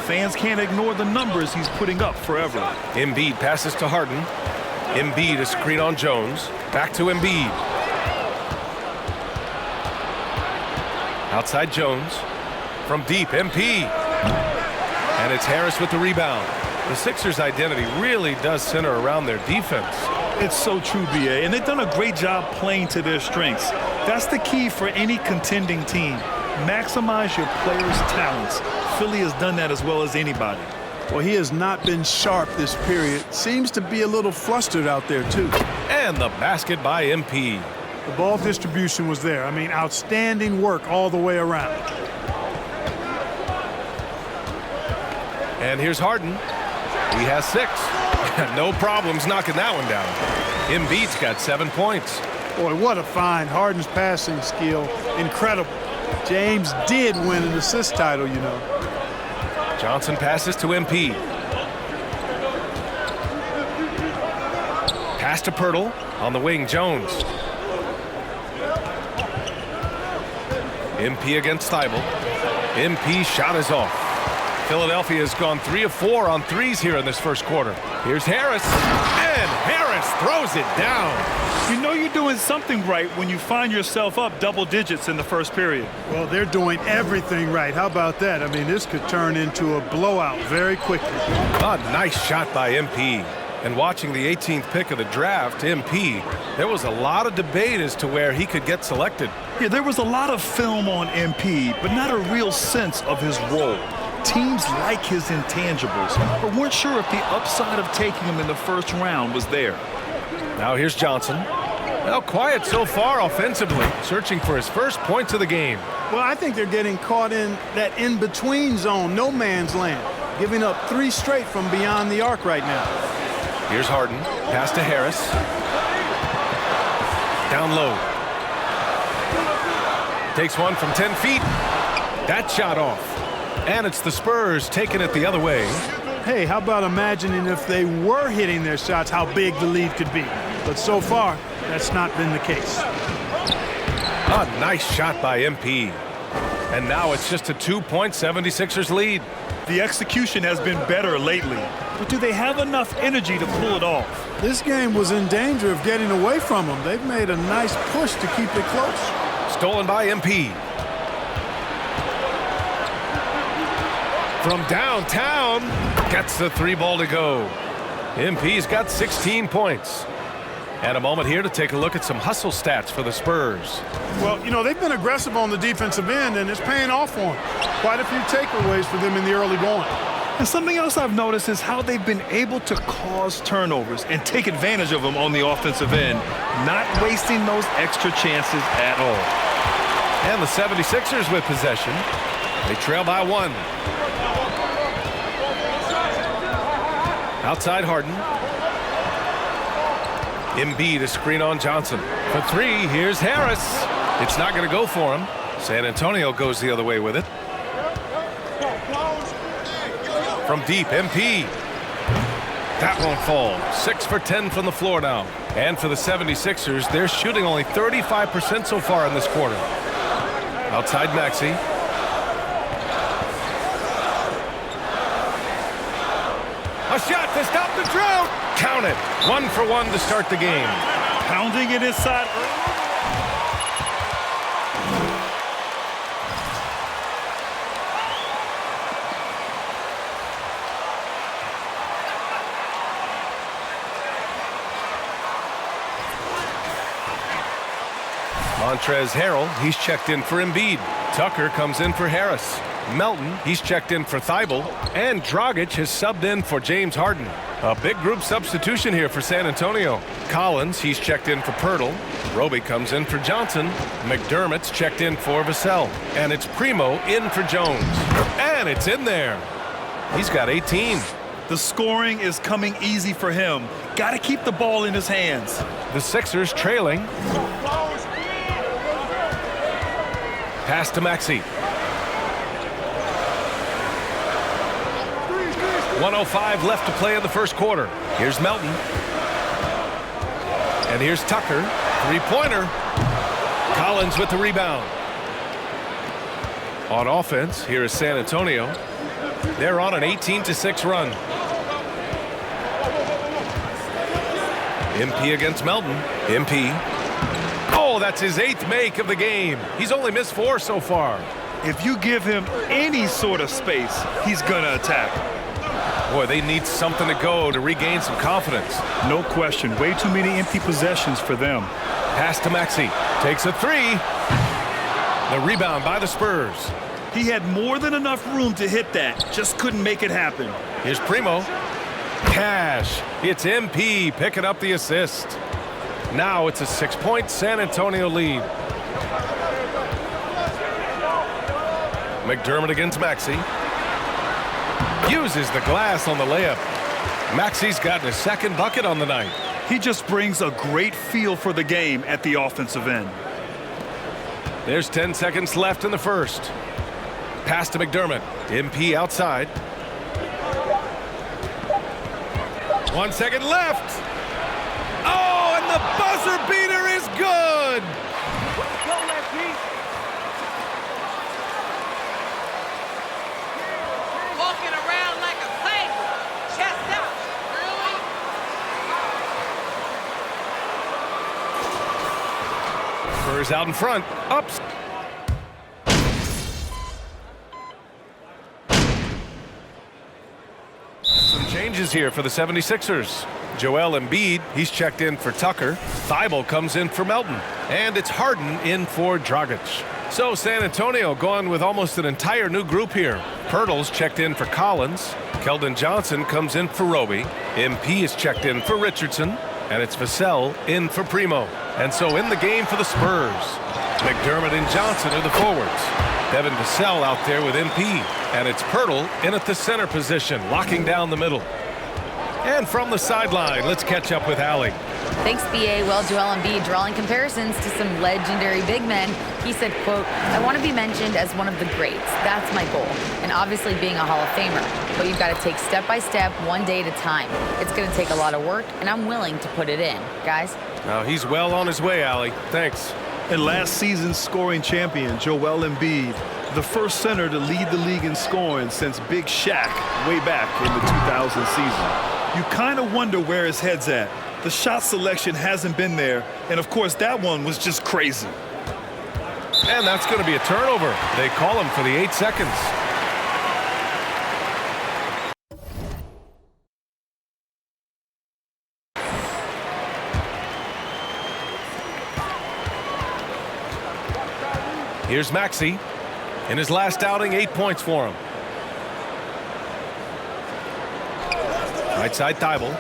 Fans can't ignore the numbers he's putting up forever. Embiid passes to Harden. Embiid a screen on Jones. Back to Embiid. Outside Jones. From deep, MP. And it's Harris with the rebound. The Sixers' identity really does center around their defense. It's so true, BA, and they've done a great job playing to their strengths. That's the key for any contending team. Maximize your players' talents. Philly has done that as well as anybody. Well, he has not been sharp this period. Seems to be a little flustered out there, too. And the basket by MP. The ball distribution was there. I mean, outstanding work all the way around. And here's Harden. He has 6. No problems knocking that one down. Embiid's got 7 points. Boy, what a find. Harden's passing skill. Incredible. James did win an assist title, you know. Johnson passes to MP. Pass to Pirtle. On the wing, Jones. MP against Thibault. MP shot is off. Philadelphia has gone 3 of 4 on threes here in this first quarter. Here's Harris, and Harris throws it down. You know you're doing something right when you find yourself up double digits in the first period. Well, they're doing everything right. How about that? I mean, this could turn into a blowout very quickly. A nice shot by MP. And watching the 18th pick of the draft, MP, there was a lot of debate as to where he could get selected. Yeah, there was a lot of film on MP, but not a real sense of his role. Teams like his intangibles, but weren't sure if the upside of taking him in the first round was there. Now here's Johnson. Well, quiet so far offensively, searching for his first points of the game. Well, I think they're getting caught in that in-between zone, no man's land, giving up 3 straight from beyond the arc right now. Here's Harden. Pass to Harris. Down low. Takes one from 10 feet. That shot off. And it's the Spurs taking it the other way. Hey, how about imagining if they were hitting their shots, how big the lead could be. But so far, that's not been the case. A nice shot by MP. And now it's just a 2-point 76ers lead. The execution has been better lately, but do they have enough energy to pull it off? This game was in danger of getting away from them. They've made a nice push to keep it close. Stolen by MP. From downtown, gets the 3-ball to go. MP's got 16 points. And a moment here to take a look at some hustle stats for the Spurs. Well, you know, they've been aggressive on the defensive end, and it's paying off for them. Quite a few takeaways for them in the early going. And something else I've noticed is how they've been able to cause turnovers and take advantage of them on the offensive end, not wasting those extra chances at all. And the 76ers with possession. They trail by 1. Outside Harden. Embiid a screen on Johnson. For 3, here's Harris. It's not going to go for him. San Antonio goes the other way with it. From deep, MP. That won't fall. 6 for 10 from the floor now. And for the 76ers, they're shooting only 35% so far in this quarter. Outside Maxey. A shot to stop the drought. Count it. 1 for 1 to start the game. Pounding it inside. Montrezl Harrell, he's checked in for Embiid. Tucker comes in for Harris. Melton, he's checked in for Thibault. And Dragic has subbed in for James Harden. A big group substitution here for San Antonio. Collins, he's checked in for Pirtle. Roby comes in for Johnson. McDermott's checked in for Vassell. And it's Primo in for Jones. And it's in there. He's got 18. The scoring is coming easy for him. Got to keep the ball in his hands. The Sixers trailing. Pass to Maxey. 1:05 left to play in the first quarter. Here's Melton. And here's Tucker. Three-pointer. Collins with the rebound. On offense, here is San Antonio. They're on an 18-6 run. MP against Melton. MP. Oh, that's his 8th make of the game. He's only missed 4 so far. If you give him any sort of space, he's going to attack. Boy, they need something to go to regain some confidence. No question. Way too many empty possessions for them. Pass to Maxey. Takes a 3. The rebound by the Spurs. He had more than enough room to hit that. Just couldn't make it happen. Here's Primo. Cash. It's MP picking up the assist. Now it's a 6-point San Antonio lead. McDermott against Maxey. Uses the glass on the layup. Maxey's gotten his 2nd bucket on the night. He just brings a great feel for the game at the offensive end. There's 10 seconds left in the first. Pass to McDermott. MP outside. 1 second left. Oh, and the buzzer beater is good. Walking around like a sailor. Chest out. Really? Spurs out in front. Ups. Some changes here for the 76ers. Joel Embiid, he's checked in for Tucker. Thibault comes in for Melton. And it's Harden in for Dragic. So San Antonio going with almost an entire new group here. Pirtle's checked in for Collins. Keldon Johnson comes in for Roby. MP is checked in for Richardson. And it's Vassell in for Primo. And so in the game for the Spurs, McDermott and Johnson are the forwards. Devin Vassell out there with MP. And it's Pirtle in at the center position, locking down the middle. And from the sideline, let's catch up with Allie. Thanks, BA. Well, Joel Embiid drawing comparisons to some legendary big men. He said, quote, "I want to be mentioned as one of the greats. That's my goal. And obviously being a Hall of Famer. But you've got to take step by step, one day at a time. It's going to take a lot of work, and I'm willing to put it in. Guys?" Now he's well on his way, Allie. Thanks. And last season's scoring champion, Joel Embiid, the first center to lead the league in scoring since Big Shaq way back in the 2000 season. You kind of wonder where his head's at. The shot selection hasn't been there, and of course that one was just crazy. And that's going to be a turnover. They call him for the 8 seconds. Here's Maxey. In his last outing, 8 points for him. Right side, Thibault.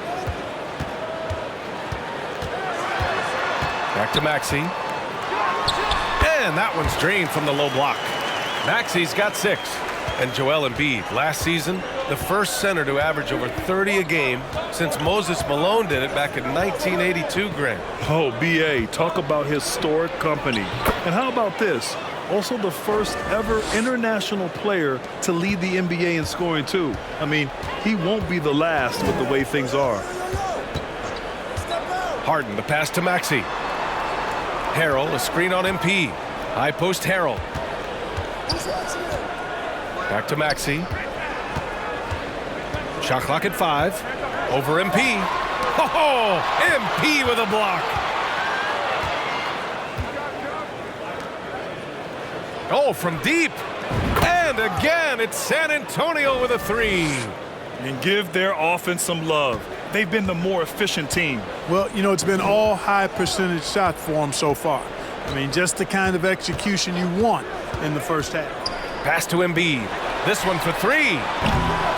Back to Maxey. And that one's drained from the low block. Maxey's got 6. And Joel Embiid, last season, the first center to average over 30 a game since Moses Malone did it back in 1982, Grant. Oh, BA, talk about historic company. And how about this? Also the first ever international player to lead the NBA in scoring, too. I mean, he won't be the last with the way things are. Harden, the pass to Maxey. Harrell, a screen on MP. High post Harrell. Back to Maxey. Shot clock at 5. Over MP. Oh, MP with a block. Oh, from deep. And again, it's San Antonio with a 3. And give their offense some love. They've been the more efficient team. Well, you know, it's been all high percentage shots for them so far. I mean, just the kind of execution you want in the first half. Pass to Embiid. This one for 3.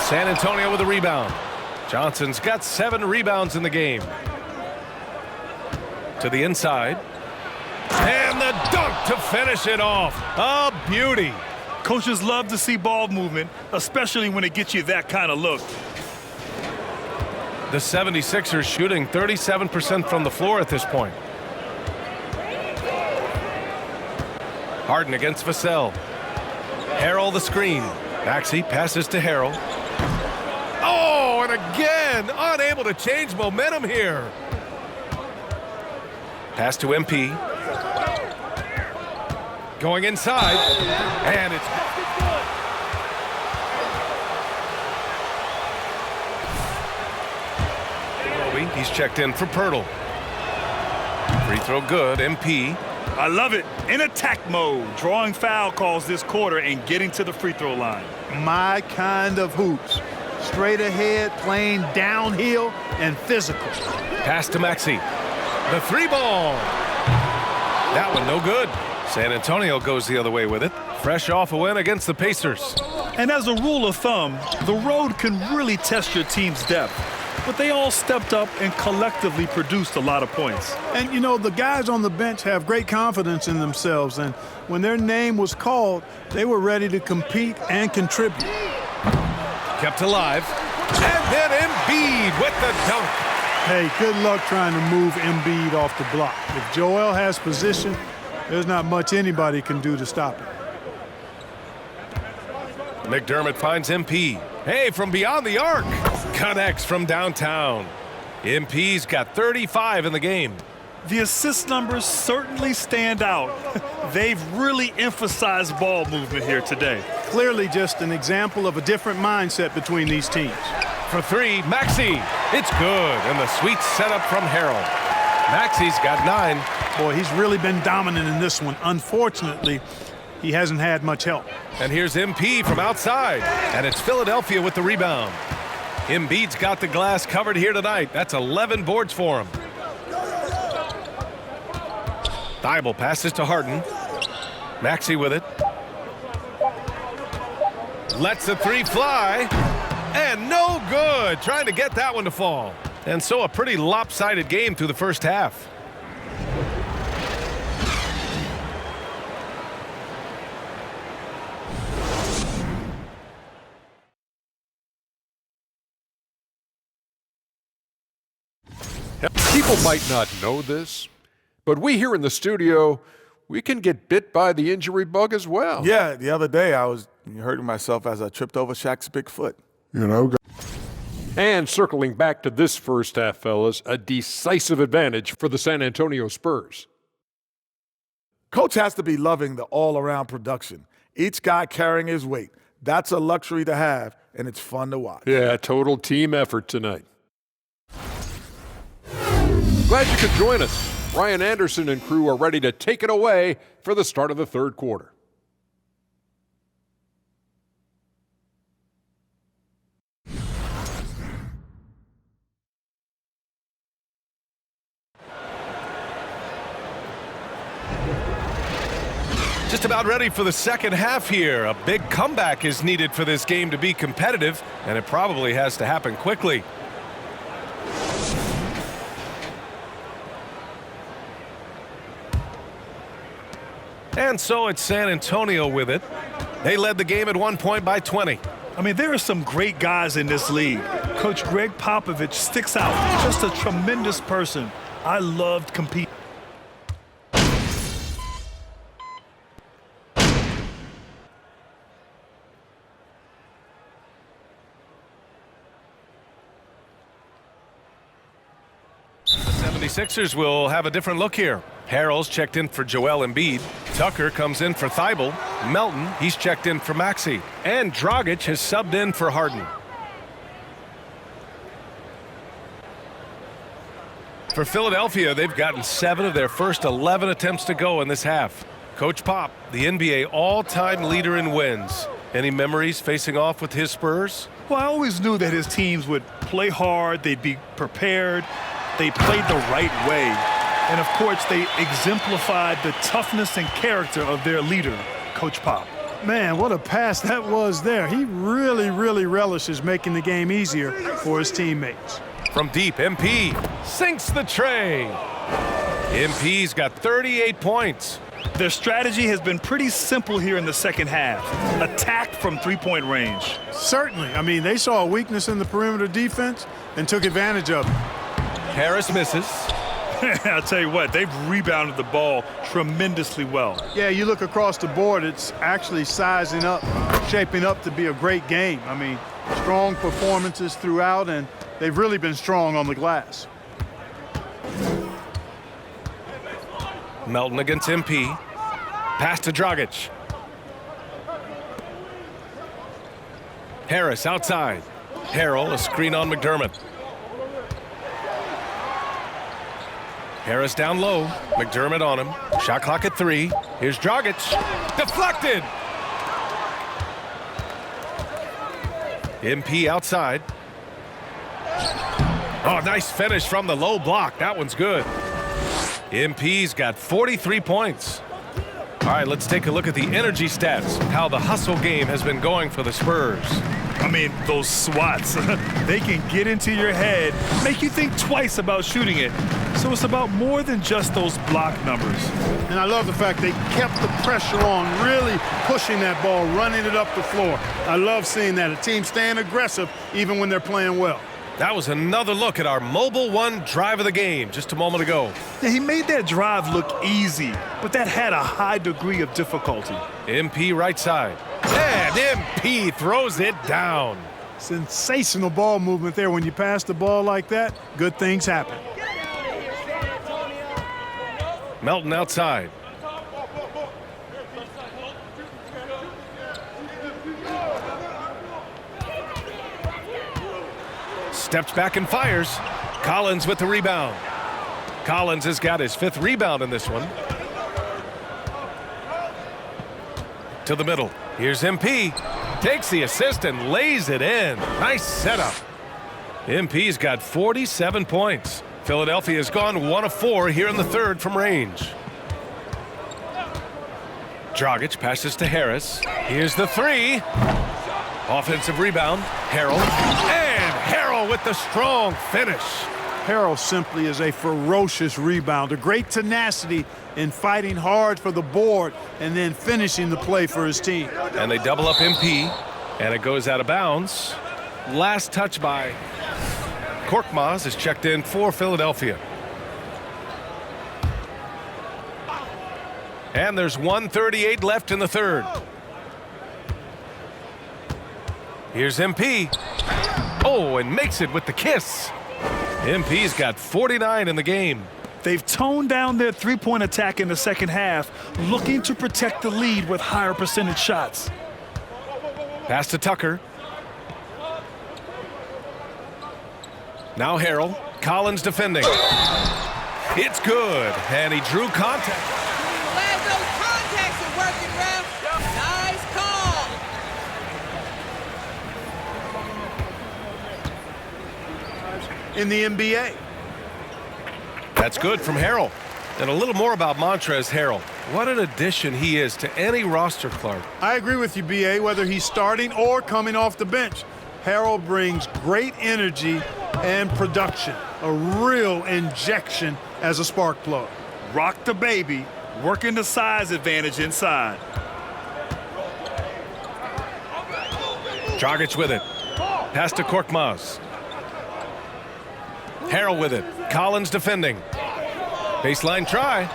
San Antonio with a rebound. Johnson's got 7 rebounds in the game. To the inside. And the dunk to finish it off. A beauty. Coaches love to see ball movement, especially when it gets you that kind of look. The 76ers shooting 37% from the floor at this point. Harden against Vassell. Harrell the screen. Maxey passes to Harrell. Oh, and again, unable to change momentum here. Pass to MP. Going inside, and it's... He's checked in for Pirtle. Free throw good, MP. I love it. In attack mode, drawing foul calls this quarter and getting to the free throw line. My kind of hoops. Straight ahead, playing downhill, and physical. Pass to Maxey. The 3-ball. That one no good. San Antonio goes the other way with it. Fresh off a win against the Pacers. And as a rule of thumb, the road can really test your team's depth. But they all stepped up and collectively produced a lot of points. And, you know, the guys on the bench have great confidence in themselves. And when their name was called, they were ready to compete and contribute. Kept alive. And then Embiid with the dunk. Hey, good luck trying to move Embiid off the block. If Joel has position, there's not much anybody can do to stop it. McDermott finds MP. Hey, from beyond the arc. Connects from downtown. MP's got 35 in the game. The assist numbers certainly stand out. They've really emphasized ball movement here today. Clearly just an example of a different mindset between these teams. For 3, Maxey. It's good, and the sweet setup from Harrell. Maxey's got 9. Boy, he's really been dominant in this one. Unfortunately, he hasn't had much help. And here's MP from outside, and it's Philadelphia with the rebound. Embiid's got the glass covered here tonight. That's 11 boards for him. Thibault passes to Harden. Maxey with it. Lets the 3 fly. And no good. Trying to get that one to fall. And so a pretty lopsided game through the first half. People might not know this, but we here in the studio, we can get bit by the injury bug as well. Yeah, the other day I was hurting myself as I tripped over Shaq's big foot. You know. And circling back to this first half, fellas, a decisive advantage for the San Antonio Spurs. Coach has to be loving the all-around production. Each guy carrying his weight. That's a luxury to have, and it's fun to watch. Yeah, total team effort tonight. Glad you could join us. Ryan Anderson and crew are ready to take it away for the start of the third quarter. Just about ready for the second half here. A big comeback is needed for this game to be competitive, and it probably has to happen quickly. And so it's San Antonio with it. They led the game at one point by 20. I mean, there are some great guys in this league. Coach Greg Popovich sticks out. Just a tremendous person. I loved competing. The 76ers will have a different look here. Harrell's checked in for Joel Embiid. Tucker comes in for Thibault. Melton, he's checked in for Maxey. And Dragic has subbed in for Harden. For Philadelphia, they've gotten 7 of their first 11 attempts to go in this half. Coach Pop, the NBA all-time leader in wins. Any memories facing off with his Spurs? Well, I always knew that his teams would play hard, they'd be prepared, they played the right way. And, of course, they exemplified the toughness and character of their leader, Coach Pop. Man, what a pass that was there. He really, really relishes making the game easier for his teammates. From deep, MP sinks the tray. MP's got 38 points. Their strategy has been pretty simple here in the second half. Attack from three-point range. Certainly. I mean, they saw a weakness in the perimeter defense and took advantage of it. Harris misses. I'll tell you what, they've rebounded the ball tremendously well. Yeah, you look across the board, it's actually sizing up, shaping up to be a great game. I mean, strong performances throughout, and they've really been strong on the glass. Melton against MP. Pass to Dragic. Harris outside. Harrell, a screen on McDermott. Harris down low. McDermott on him. Shot clock at 3. Here's Dragic. Deflected. MP outside. Oh, nice finish from the low block. That one's good. MP's got 43 points. All right, let's take a look at the energy stats, how the hustle game has been going for the Spurs. I mean, those swats, they can get into your head, make you think twice about shooting it. So it's about more than just those block numbers. And I love the fact they kept the pressure on, really pushing that ball, running it up the floor. I love seeing that, a team staying aggressive even when they're playing well. That was another look at our Mobile One drive of the game just a moment ago. Yeah, he made that drive look easy, but that had a high degree of difficulty. MP right side. And MP throws it down. Sensational ball movement there. When you pass the ball like that, good things happen. Melton outside. Steps back and fires. Collins with the rebound. Collins has got his 5th rebound in this one. To the middle. Here's MP. Takes the assist and lays it in. Nice setup. MP's got 47 points. Philadelphia's gone 1 of 4 here in the 3rd from range. Dragic passes to Harris. Here's the 3. Offensive rebound. Harrell. And Harrell with the strong finish. Harrell simply is a ferocious rebounder. Great tenacity in fighting hard for the board and then finishing the play for his team. And they double up MP, and it goes out of bounds. Last touch by Korkmaz is checked in for Philadelphia. And there's 1:38 left in the 3rd. Here's MP. Oh, and makes it with the kiss. MP's got 49 in the game. They've toned down their three-point attack in the second half, looking to protect the lead with higher percentage shots. Pass to Tucker. Now Harrell. Collins defending. It's good, and he drew contact. Glad those contacts are working, ref. Nice call. In the NBA. That's good from Harrell. And a little more about Montrezl Harrell. What an addition he is to any roster, Clark. I agree with you, B.A., whether he's starting or coming off the bench. Harrell brings great energy and production, a real injection as a spark plug. Rock the baby, working the size advantage inside. Dragic with it. Pass to Korkmaz. Harrell with it. Collins defending. Baseline try.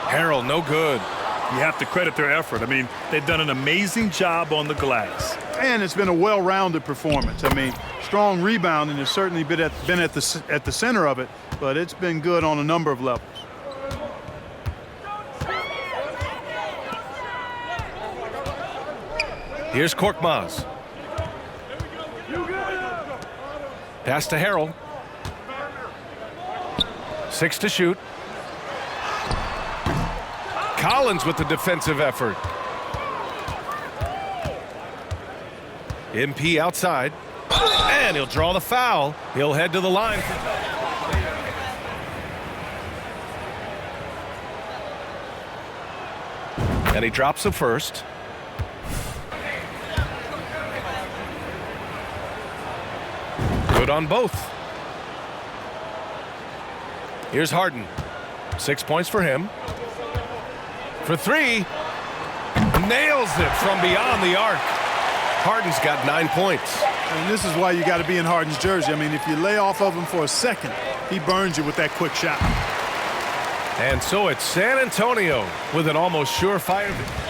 Harrell, no good. You have to credit their effort. I mean, they've done an amazing job on the glass. And it's been a well-rounded performance. I mean, strong rebounding has certainly been at the center of it, but it's been good on a number of levels. Here's Korkmaz. Pass to Harrell. 6 to shoot. Collins with the defensive effort. MP outside. And he'll draw the foul. He'll head to the line. And he drops the first. Good on both. Here's Harden. 6 points for him. For three. Nails it from beyond the arc. Harden's got 9 points. And this is why you got to be in Harden's jersey. I mean, if you lay off of him for a second, he burns you with that quick shot. And so it's San Antonio with an almost surefire victory.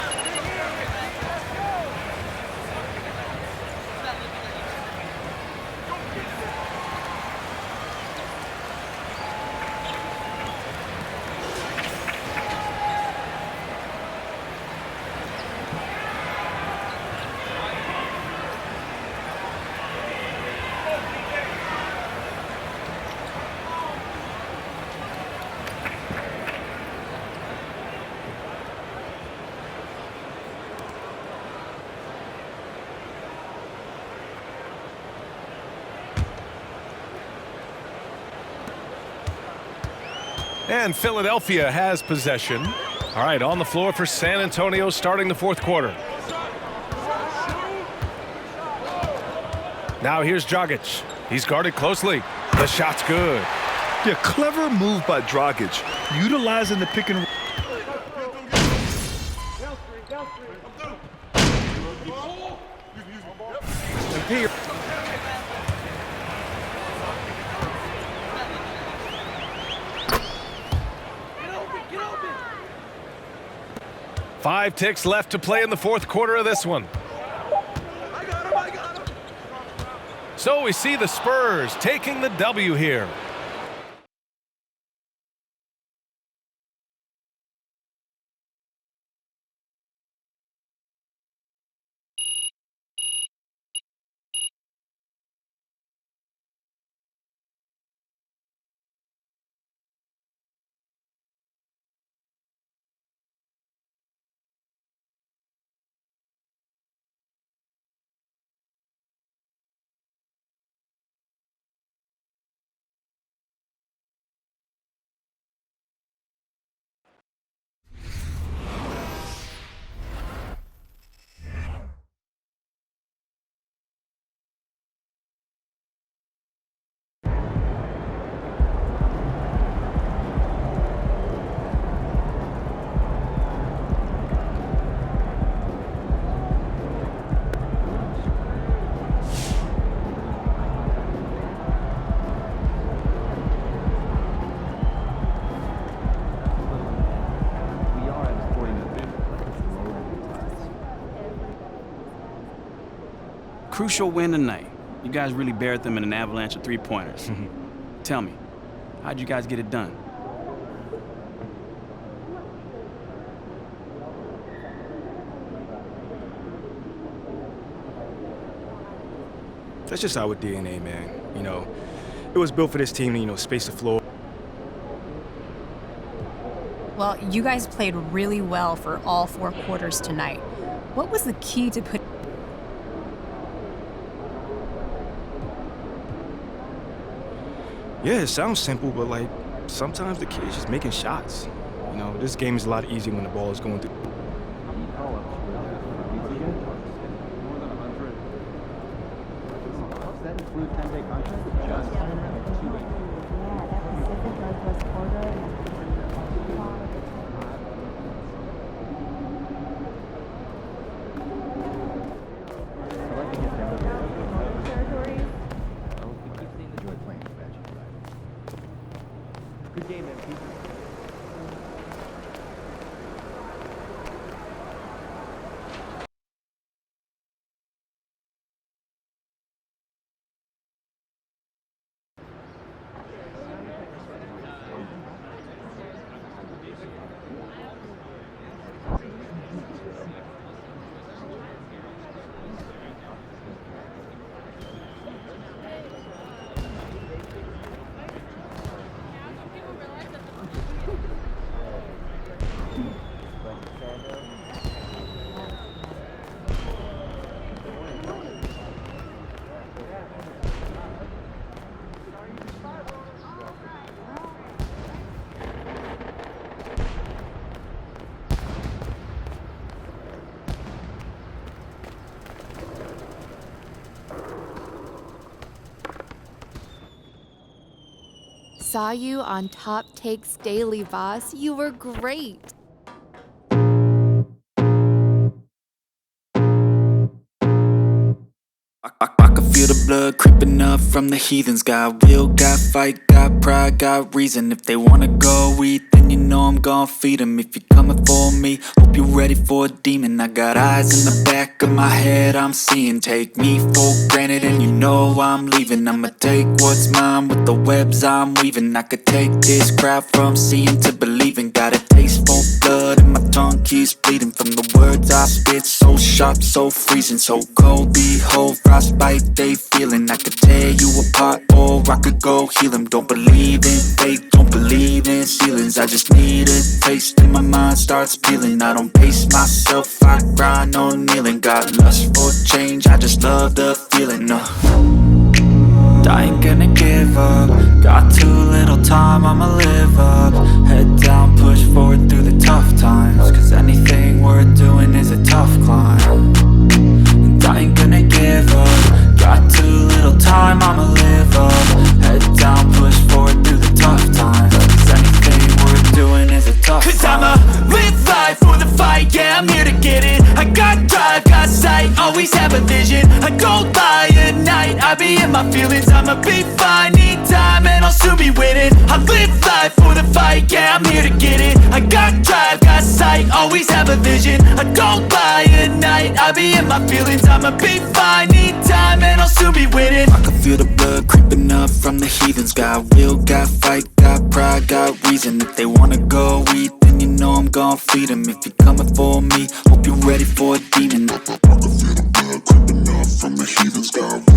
And Philadelphia has possession. All right, on the floor for San Antonio starting the fourth quarter. Now here's Dragic. He's guarded closely. The shot's good. Yeah, clever move by Dragic, utilizing the pick and roll. Five ticks left to play in the fourth quarter of this one. So we see the Spurs taking the W here. Crucial win tonight. You guys really buried them in an avalanche of three-pointers. Tell me, how'd you guys get it done? That's just our DNA, man. You know, it was built for this team to, space the floor. Well, you guys played really well for all 4 quarters tonight. What was the key to put? Yeah, it sounds simple, but sometimes the kid is just making shots. This game is a lot easier when the ball is going through. Good game, MP. Saw you on Top Takes Daily, boss. You were great. I can feel the blood creeping up from the heathens. Got will, got fight, got pride, got reason. If they wanna go eat, then you know I'm gon' feed them. If you're coming for me, hope you're ready for a demon. I got eyes in the back of my head, I'm seeing. Take me for granted and you know I'm leaving. I'ma take what's mine with the webs I'm weaving. I could take this crowd from seeing to believing. Got a taste for blood and my tongue keeps bleeding. From the words I spit, so sharp, so freezing. So cold, behold, frostbite they feeling. I could tear you apart or I could go heal them. Don't believe in fate, don't believe in ceilings. I just need a taste and my mind starts peeling. I don't pace myself, I grind on kneeling. Got lust for change, I just love the feeling. I ain't gonna give up. Got too little time, I'ma live up. Head down, push forward through the tough times. Cause anything worth doing is a tough climb. And I ain't gonna give up. Got too little time, I'ma live up. Head down, push forward through the tough times. Cause anything worth doing is a tough climb. Cause I'ma live life for the fight, yeah, I'm here to get it. I got drive, got sight, always have a vision. I don't lie at night, I be in my feelings. I'ma be fine, need time, and I'll soon be winning. I live life for the fight, yeah, I'm here to get it. I got drive, got sight, always have a vision. I don't lie at night, I be in my feelings. I'ma be fine, need time, and I'll soon be winning. I can feel the blood creeping up from the heathens. Got will, got fight, got pride, got reason. If they wanna go eat, then you know I'm gon' feed them. If you're coming for me, hope you're ready for a demon. I can feel the blood creeping up from the heathens. Got